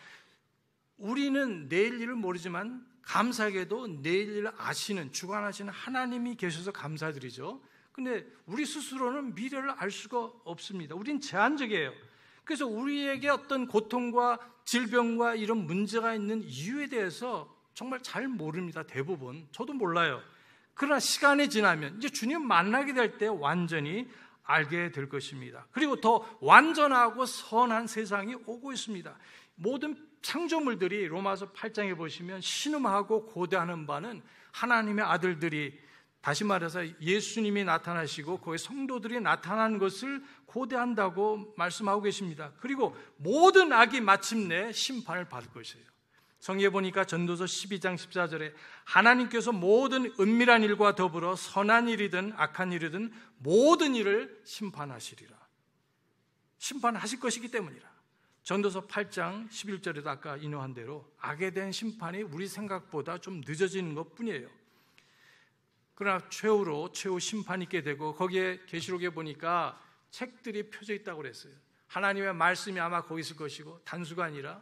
우리는 내일 일을 모르지만 감사하게도 내일 일을 아시는, 주관하시는 하나님이 계셔서 감사드리죠. 근데 우리 스스로는 미래를 알 수가 없습니다. 우린 제한적이에요. 그래서 우리에게 어떤 고통과 질병과 이런 문제가 있는 이유에 대해서 정말 잘 모릅니다. 대부분. 저도 몰라요. 그러나 시간이 지나면 이제 주님 만나게 될 때 완전히 알게 될 것입니다. 그리고 더 완전하고 선한 세상이 오고 있습니다. 모든 창조물들이 로마서 8장에 보시면 신음하고 고대하는 바는 하나님의 아들들이, 다시 말해서 예수님이 나타나시고 거기 성도들이 나타나는 것을 고대한다고 말씀하고 계십니다. 그리고 모든 악이 마침내 심판을 받을 것이에요. 성경에 보니까 전도서 12장 14절에 하나님께서 모든 은밀한 일과 더불어 선한 일이든 악한 일이든 모든 일을 심판하시리라. 심판하실 것이기 때문이라. 전도서 8장 11절에도 아까 인용한 대로 악에 대한 심판이 우리 생각보다 좀 늦어지는 것뿐이에요. 그러나 최후 심판이 있게 되고, 거기에 계시록에 보니까 책들이 펴져 있다고 그랬어요. 하나님의 말씀이 아마 거기 있을 것이고, 단수가 아니라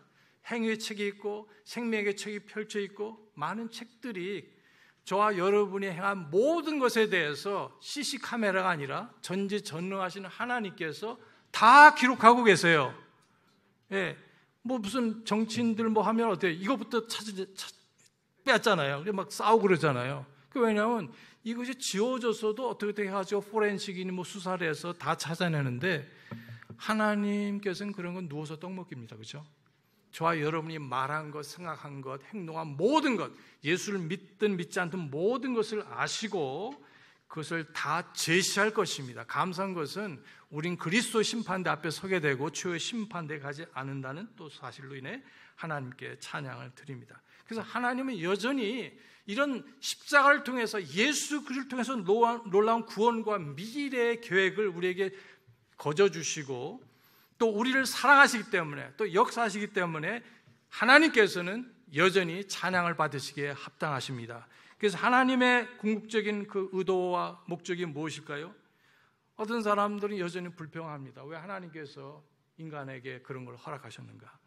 행위의 책이 있고 생명의 책이 펼쳐 있고, 많은 책들이 저와 여러분이 행한 모든 것에 대해서 CC 카메라가 아니라 전지전능하시는 하나님께서 다 기록하고 계세요. 예, 뭐 무슨 정치인들 뭐 하면 어때요? 이것부터 뺐잖아요. 막 싸우고 그러잖아요. 왜냐하면 이것이 지워졌어도 어떻게 해가지고 포렌식이니 뭐 수사를 해서 다 찾아내는데, 하나님께서는 그런 건 누워서 떡 먹기입니다. 그렇죠? 저와 여러분이 말한 것, 생각한 것, 행동한 모든 것, 예수를 믿든 믿지 않든 모든 것을 아시고 그것을 다 제시할 것입니다. 감사한 것은 우린 그리스도 심판대 앞에 서게 되고 최후의 심판대에 가지 않는다는 또 사실로 인해 하나님께 찬양을 드립니다. 그래서 하나님은 여전히 이런 십자가를 통해서, 예수 그리스도를 통해서 놀라운 구원과 미래의 계획을 우리에게 거저주시고 또 우리를 사랑하시기 때문에, 또 역사하시기 때문에 하나님께서는 여전히 찬양을 받으시기에 합당하십니다. 그래서 하나님의 궁극적인 그 의도와 목적이 무엇일까요? 어떤 사람들은 여전히 불평합니다. 왜 하나님께서 인간에게 그런 걸 허락하셨는가?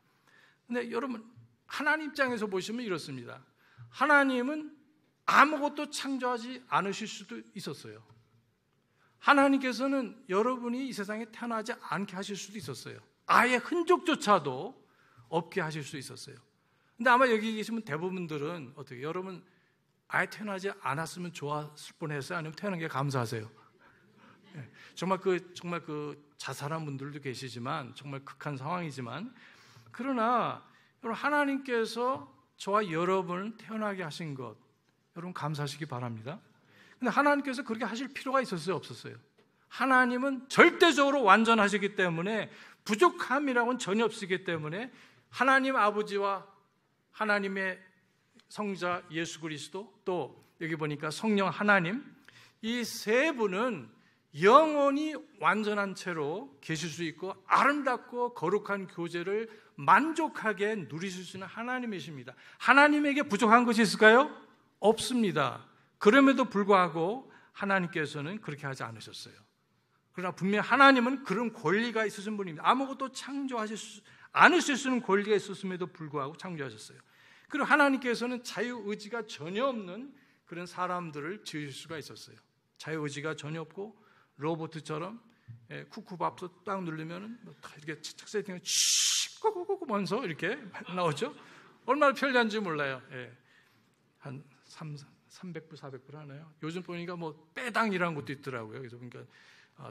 근데 여러분, 하나님 입장에서 보시면 이렇습니다. 하나님은 아무것도 창조하지 않으실 수도 있었어요. 하나님께서는 여러분이 이 세상에 태어나지 않게 하실 수도 있었어요. 아예 흔적조차도 없게 하실 수 있었어요. 근데 아마 여기 계시면 대부분들은 어떻게, 여러분 아예 태어나지 않았으면 좋았을 뻔했어요? 아니면 태어난 게 감사하세요? 네. 정말 그 자살한 분들도 계시지만, 정말 극한 상황이지만, 그러나 여러분 하나님께서 저와 여러분을 태어나게 하신 것, 여러분 감사하시기 바랍니다. 근데 하나님께서 그렇게 하실 필요가 있었어요? 없었어요? 하나님은 절대적으로 완전하시기 때문에 부족함이라고는 전혀 없기 때문에 하나님 아버지와 하나님의 성자 예수 그리스도, 또 여기 보니까 성령 하나님, 이 세 분은 영원히 완전한 채로 계실 수 있고 아름답고 거룩한 교제를 만족하게 누리실 수 있는 하나님이십니다. 하나님에게 부족한 것이 있을까요? 없습니다. 그럼에도 불구하고 하나님께서는 그렇게 하지 않으셨어요. 그러나 분명히 하나님은 그런 권리가 있으신 분입니다. 아무것도 창조하실 않으실 수 있는 권리가 있었음에도 불구하고 창조하셨어요. 그리고 하나님께서는 자유의지가 전혀 없는 그런 사람들을 지으실 수가 있었어요. 자유의지가 전혀 없고 로봇처럼 쿠쿠밥솥 딱 누르면 이렇게 착착 세팅을 칙 하면서 이렇게 나오죠. 얼마나 편리한지 몰라요. 한 300불, 400불 하나요? 요즘 보니까 뭐 빼당이라는 것도 있더라고요. 그래서 보니까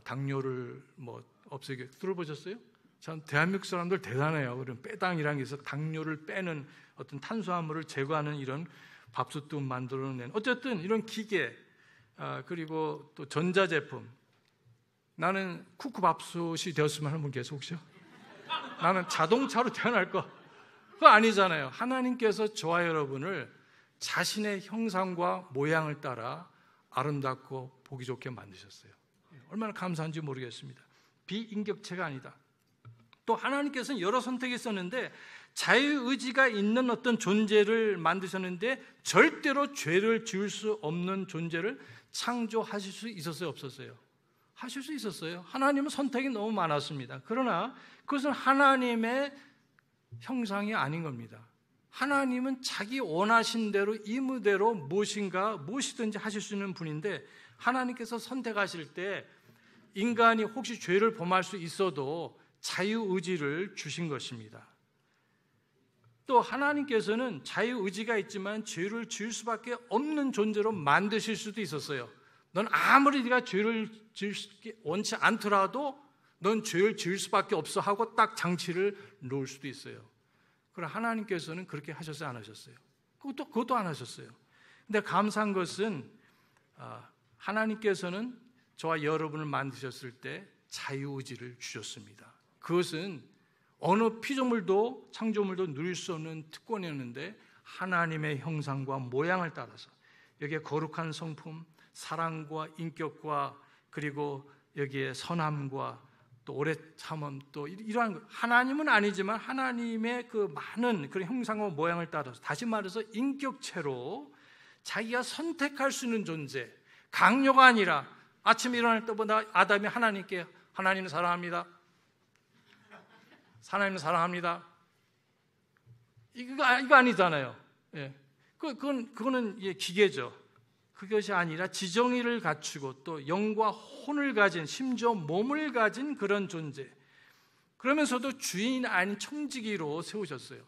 당뇨를 뭐 없애게 들어보셨어요? 참 대한민국 사람들 대단해요. 그런 빼당이라는 게 있어 당뇨를 빼는 어떤 탄수화물을 제거하는 이런 밥솥도 만들어낸 어쨌든 이런 기계 그리고 또 전자제품. 나는 쿠쿠밥솥이 되었으면 하는 분 계세요 혹시요? 나는 자동차로 태어날 거 그거 아니잖아요. 하나님께서 저와 여러분을 자신의 형상과 모양을 따라 아름답고 보기 좋게 만드셨어요. 얼마나 감사한지 모르겠습니다. 비인격체가 아니다. 또 하나님께서는 여러 선택이 있었는데 자유의지가 있는 어떤 존재를 만드셨는데 절대로 죄를 지을 수 없는 존재를 창조하실 수 있었어요? 없었어요? 하실 수 있었어요. 하나님은 선택이 너무 많았습니다. 그러나 그것은 하나님의 형상이 아닌 겁니다. 하나님은 자기 원하신 대로 임의대로 무엇이든지 하실 수 있는 분인데 하나님께서 선택하실 때 인간이 혹시 죄를 범할 수 있어도 자유의지를 주신 것입니다. 또 하나님께서는 자유의지가 있지만 죄를 지을 수밖에 없는 존재로 만드실 수도 있었어요. 넌 아무리 네가 죄를 지을 원치 않더라도 넌 죄를 지을 수밖에 없어 하고 딱 장치를 놓을 수도 있어요. 그러나 하나님께서는 그렇게 하셨어요? 안 하셨어요? 그것도 안 하셨어요. 근데 감사한 것은 하나님께서는 저와 여러분을 만드셨을 때 자유의지를 주셨습니다. 그것은 어느 피조물도 창조물도 누릴 수 없는 특권이었는데 하나님의 형상과 모양을 따라서 여기에 거룩한 성품, 사랑과 인격과 그리고 여기에 선함과 또 오래 참음 또 이러한 하나님은 아니지만 하나님의 그 많은 그런 형상과 모양을 따라서 다시 말해서 인격체로 자기가 선택할 수 있는 존재, 강요가 아니라 아침에 일어날 때보다 아담이 하나님께 하나님을 사랑합니다. 하나님을 사랑합니다. 이거 아니잖아요. 예. 그거는 기계죠. 그것이 아니라 지정의를 갖추고 또 영과 혼을 가진 심지어 몸을 가진 그런 존재. 그러면서도 주인 아닌 청지기로 세우셨어요.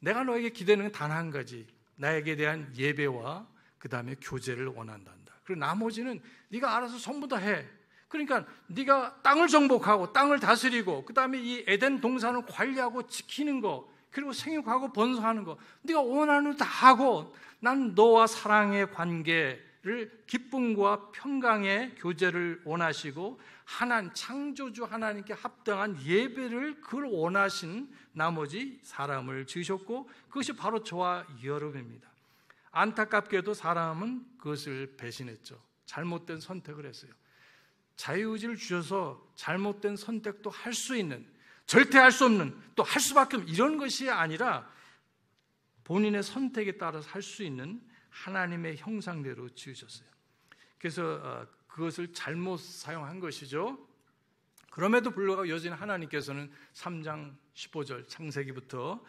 내가 너에게 기대는 건 단 한 가지. 나에게 대한 예배와 그 다음에 교제를 원한단다. 그리고 나머지는 네가 알아서 전부 다 해. 그러니까 네가 땅을 정복하고 땅을 다스리고 그 다음에 이 에덴 동산을 관리하고 지키는 거 그리고 생육하고 번성하는 거 네가 원하는 거 다 하고 난 너와 사랑의 관계를 기쁨과 평강의 교제를 원하시고 창조주 하나님께 합당한 예배를 그걸 원하신 나머지 사람을 지으셨고 그것이 바로 저와 여러분입니다. 안타깝게도 사람은 그것을 배신했죠. 잘못된 선택을 했어요. 자유의지를 주셔서 잘못된 선택도 할 수 있는 절대 할 수 없는 또 할 수밖에 없는 이런 것이 아니라 본인의 선택에 따라서 할 수 있는 하나님의 형상대로 지으셨어요. 그래서 그것을 잘못 사용한 것이죠. 그럼에도 불구하고 여전히 하나님께서는 3장 15절 창세기부터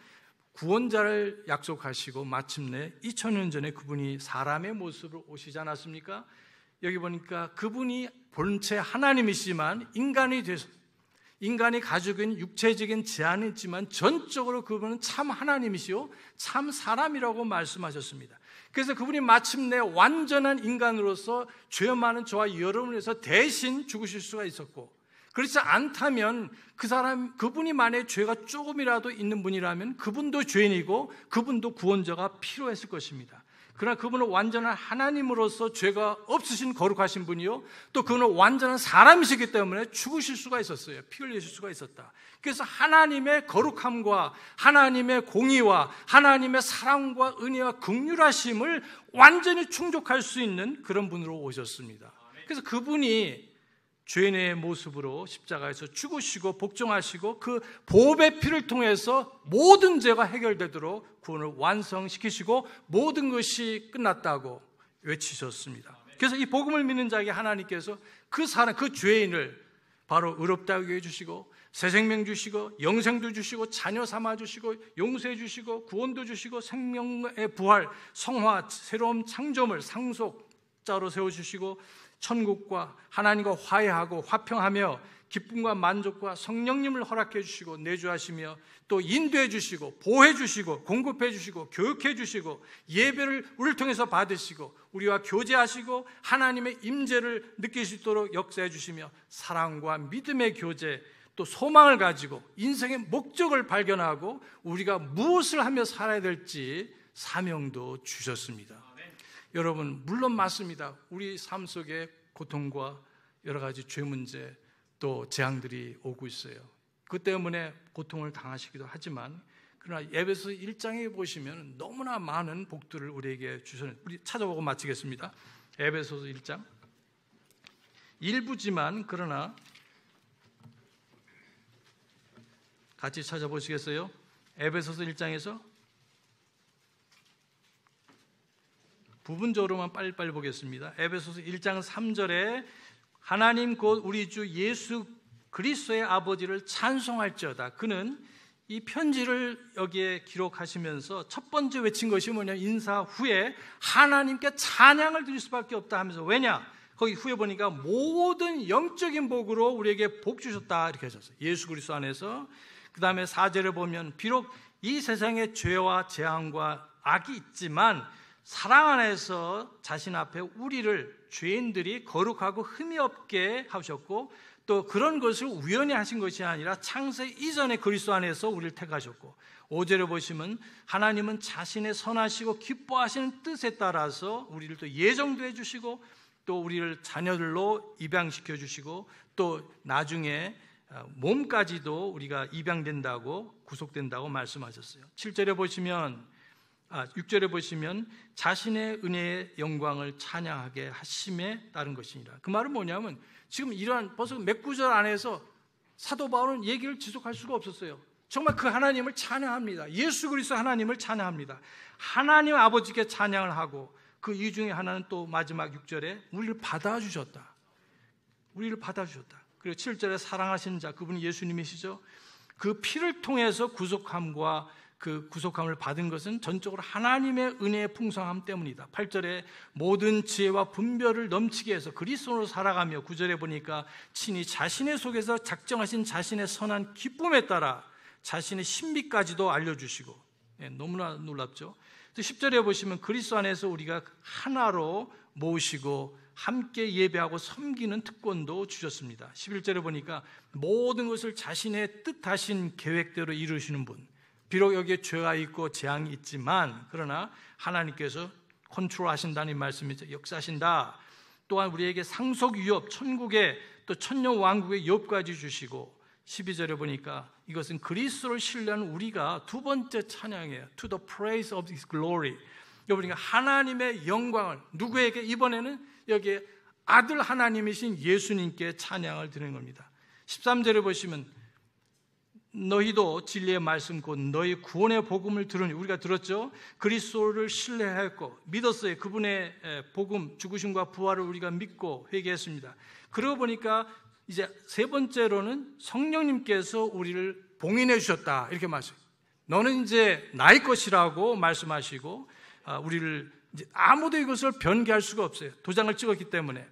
구원자를 약속하시고 마침내 2000년 전에 그분이 사람의 모습으로 오시지 않았습니까? 여기 보니까 그분이 본체 하나님이시지만 인간이 되셔 인간이 가지고 있는 육체적인 제한이 있지만 전적으로 그분은 참 하나님이시요 참 사람이라고 말씀하셨습니다. 그래서 그분이 마침내 완전한 인간으로서 죄 많은 저와 여러분을 위해서 대신 죽으실 수가 있었고 그렇지 않다면 그분이 만약에 죄가 조금이라도 있는 분이라면 그분도 죄인이고 그분도 구원자가 필요했을 것입니다. 그러나 그분은 완전한 하나님으로서 죄가 없으신 거룩하신 분이요 또 그분은 완전한 사람이시기 때문에 죽으실 수가 있었어요. 피 흘리실 수가 있었다. 그래서 하나님의 거룩함과 하나님의 공의와 하나님의 사랑과 은혜와 긍휼하심을 완전히 충족할 수 있는 그런 분으로 오셨습니다. 그래서 그분이 죄인의 모습으로 십자가에서 죽으시고 복종하시고 그 보배의 피를 통해서 모든 죄가 해결되도록 구원을 완성시키시고 모든 것이 끝났다고 외치셨습니다. 그래서 이 복음을 믿는 자에게 하나님께서 그 사람, 그 죄인을 바로 의롭다고 해주시고 새 생명 주시고 영생도 주시고 자녀 삼아 주시고 용서해 주시고 구원도 주시고 생명의 부활, 성화, 새로운 창조물, 상속자로 세워주시고 천국과 하나님과 화해하고 화평하며 기쁨과 만족과 성령님을 허락해 주시고 내주하시며 또 인도해 주시고 보호해 주시고 공급해 주시고 교육해 주시고 예배를 우리를 통해서 받으시고 우리와 교제하시고 하나님의 임재를 느낄 수 있도록 역사해 주시며 사랑과 믿음의 교제 또 소망을 가지고 인생의 목적을 발견하고 우리가 무엇을 하며 살아야 될지 사명도 주셨습니다. 여러분, 물론 맞습니다. 우리 삶 속에 고통과 여러 가지 죄 문제 또 재앙들이 오고 있어요. 그 때문에 고통을 당하시기도 하지만 그러나 에베소 1장에 보시면 너무나 많은 복들을 우리에게 주셨는데 우리 찾아보고 마치겠습니다. 에베소서 1장 일부지만 그러나 같이 찾아보시겠어요? 에베소서 1장에서 부분적으로만 빨리빨리 보겠습니다. 에베소서 1장 3절에 하나님 곧 우리 주 예수 그리스도의 아버지를 찬송할지어다. 그는 이 편지를 여기에 기록하시면서 첫 번째 외친 것이 뭐냐, 인사 후에 하나님께 찬양을 드릴 수밖에 없다 하면서, 왜냐? 거기 후에 보니까 모든 영적인 복으로 우리에게 복 주셨다 이렇게 하셨어요. 예수 그리스도 안에서. 그 다음에 4절에 보면 비록 이 세상에 죄와 재앙과 악이 있지만 사랑 안에서 자신 앞에 우리를 죄인들이 거룩하고 흠이 없게 하셨고 또 그런 것을 우연히 하신 것이 아니라 창세 이전에 그리스도 안에서 우리를 택하셨고 5절에 보시면 하나님은 자신의 선하시고 기뻐하시는 뜻에 따라서 우리를 또 예정도 해주시고 또 우리를 자녀들로 입양시켜 주시고 또 나중에 몸까지도 우리가 입양된다고 구속된다고 말씀하셨어요. 7절에 보시면 6절에 보시면 자신의 은혜의 영광을 찬양하게 하심에 따른 것이니라. 그 말은 뭐냐면 지금 이러한 벌써 몇 구절 안에서 사도 바울은 얘기를 지속할 수가 없었어요. 정말 그 하나님을 찬양합니다. 예수 그리스도 하나님을 찬양합니다. 하나님 아버지께 찬양을 하고 그 이유 중에 하나는 또 마지막 6절에 우리를 받아주셨다. 우리를 받아주셨다. 그리고 7절에 사랑하시는 자, 그분이 예수님이시죠. 그 피를 통해서 구속함과 그 구속함을 받은 것은 전적으로 하나님의 은혜의 풍성함 때문이다. 8절에 모든 지혜와 분별을 넘치게 해서 그리스도로 살아가며 9절에 보니까 친히 자신의 속에서 작정하신 자신의 선한 기쁨에 따라 자신의 신비까지도 알려주시고, 너무나 놀랍죠. 10절에 보시면 그리스도 안에서 우리가 하나로 모으시고 함께 예배하고 섬기는 특권도 주셨습니다. 11절에 보니까 모든 것을 자신의 뜻하신 계획대로 이루시는 분, 비록 여기에 죄가 있고 재앙이 있지만 그러나 하나님께서 컨트롤하신다는 말씀이죠. 역사하신다. 또한 우리에게 상속 유업, 천국의 또 천년 왕국의 유업까지 주시고 12절에 보니까 이것은 그리스도를 신뢰하는 우리가 두 번째 찬양이에요. To the praise of His glory. 여러분, 하나님의 영광을 누구에게? 이번에는 여기에 아들 하나님이신 예수님께 찬양을 드리는 겁니다. 13절에 보시면 너희도 진리의 말씀 곧 너희 구원의 복음을 들으니, 우리가 들었죠. 그리스도를 신뢰하였고 믿었어요. 그분의 복음, 죽으심과 부활을 우리가 믿고 회개했습니다. 그러고 보니까 이제 세 번째로는 성령님께서 우리를 봉인해 주셨다 이렇게 말씀해요. 너는 이제 나의 것이라고 말씀하시고 우리를 이제 아무도 이것을 변개할 수가 없어요. 도장을 찍었기 때문에.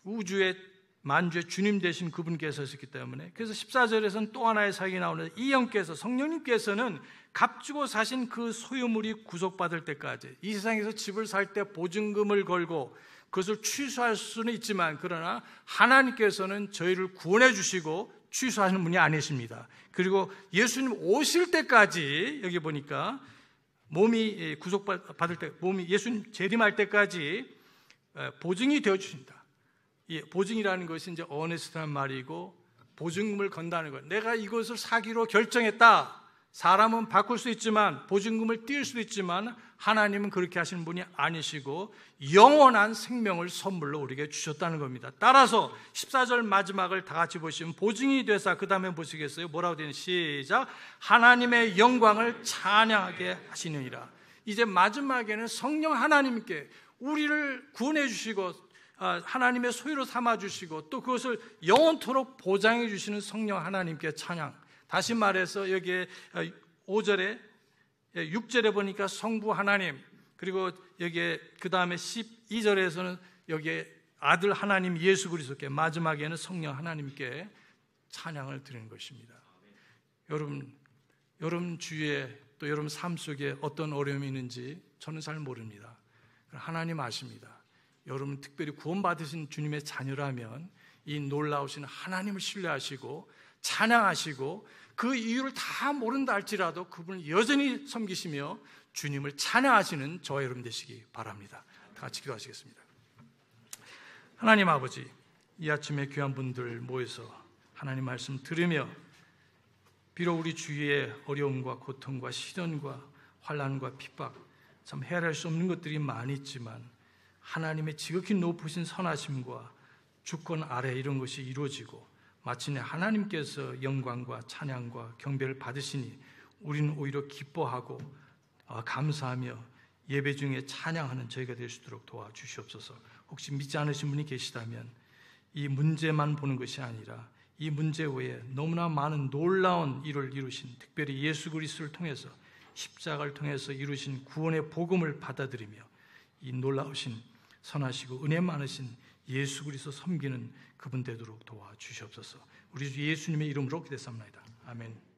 우주의 만주의 주님 되신 그분께서 있었기 때문에. 그래서 14절에서는 또 하나의 사역이 나오는데 이 영께서, 성령님께서는 값주고 사신 그 소유물이 구속받을 때까지, 이 세상에서 집을 살 때 보증금을 걸고 그것을 취소할 수는 있지만 그러나 하나님께서는 저희를 구원해 주시고 취소하시는 분이 아니십니다. 그리고 예수님 오실 때까지, 여기 보니까 몸이 구속받을 때, 몸이 예수님 재림할 때까지 보증이 되어 주신다. 보증이라는 것이 이제 어네스트란 말이고 보증금을 건다는 것. 내가 이것을 사기로 결정했다. 사람은 바꿀 수 있지만 보증금을 띄울 수도 있지만 하나님은 그렇게 하시는 분이 아니시고 영원한 생명을 선물로 우리에게 주셨다는 겁니다. 따라서 14절 마지막을 다 같이 보시면 보증이 되사, 그 다음에 보시겠어요? 뭐라고 되는? 시작. 하나님의 영광을 찬양하게 하시느니라. 이제 마지막에는 성령 하나님께 우리를 구원해 주시고 하나님의 소유로 삼아주시고 또 그것을 영원토록 보장해 주시는 성령 하나님께 찬양. 다시 말해서 여기에 5절에 6절에 보니까 성부 하나님, 그리고 여기에 그 다음에 12절에서는 여기에 아들 하나님 예수 그리스도께, 마지막에는 성령 하나님께 찬양을 드리는 것입니다. 여러분 주위에 또 여러분 삶 속에 어떤 어려움이 있는지 저는 잘 모릅니다. 하나님 아십니다. 여러분 특별히 구원받으신 주님의 자녀라면 이 놀라우신 하나님을 신뢰하시고 찬양하시고 그 이유를 다 모른다 할지라도 그분을 여전히 섬기시며 주님을 찬양하시는 저와 여러분 되시기 바랍니다. 다 같이 기도하시겠습니다. 하나님 아버지, 이 아침에 귀한 분들 모여서 하나님 말씀 들으며 비록 우리 주위에 어려움과 고통과 시련과 환난과 핍박, 참 헤아릴 수 없는 것들이 많이 있지만 하나님의 지극히 높으신 선하심과 주권 아래 이런 것이 이루어지고 마침내 하나님께서 영광과 찬양과 경배를 받으시니 우리는 오히려 기뻐하고 감사하며 예배 중에 찬양하는 저희가 될 수 있도록 도와주시옵소서. 혹시 믿지 않으신 분이 계시다면 이 문제만 보는 것이 아니라 이 문제 외에 너무나 많은 놀라운 일을 이루신, 특별히 예수 그리스도를 통해서 십자가를 통해서 이루신 구원의 복음을 받아들이며 이 놀라우신 선하시고 은혜 많으신 예수 그리스도 섬기는 그분 되도록 도와주시옵소서. 우리 주 예수님의 이름으로 기도했사옵나이다. 아멘.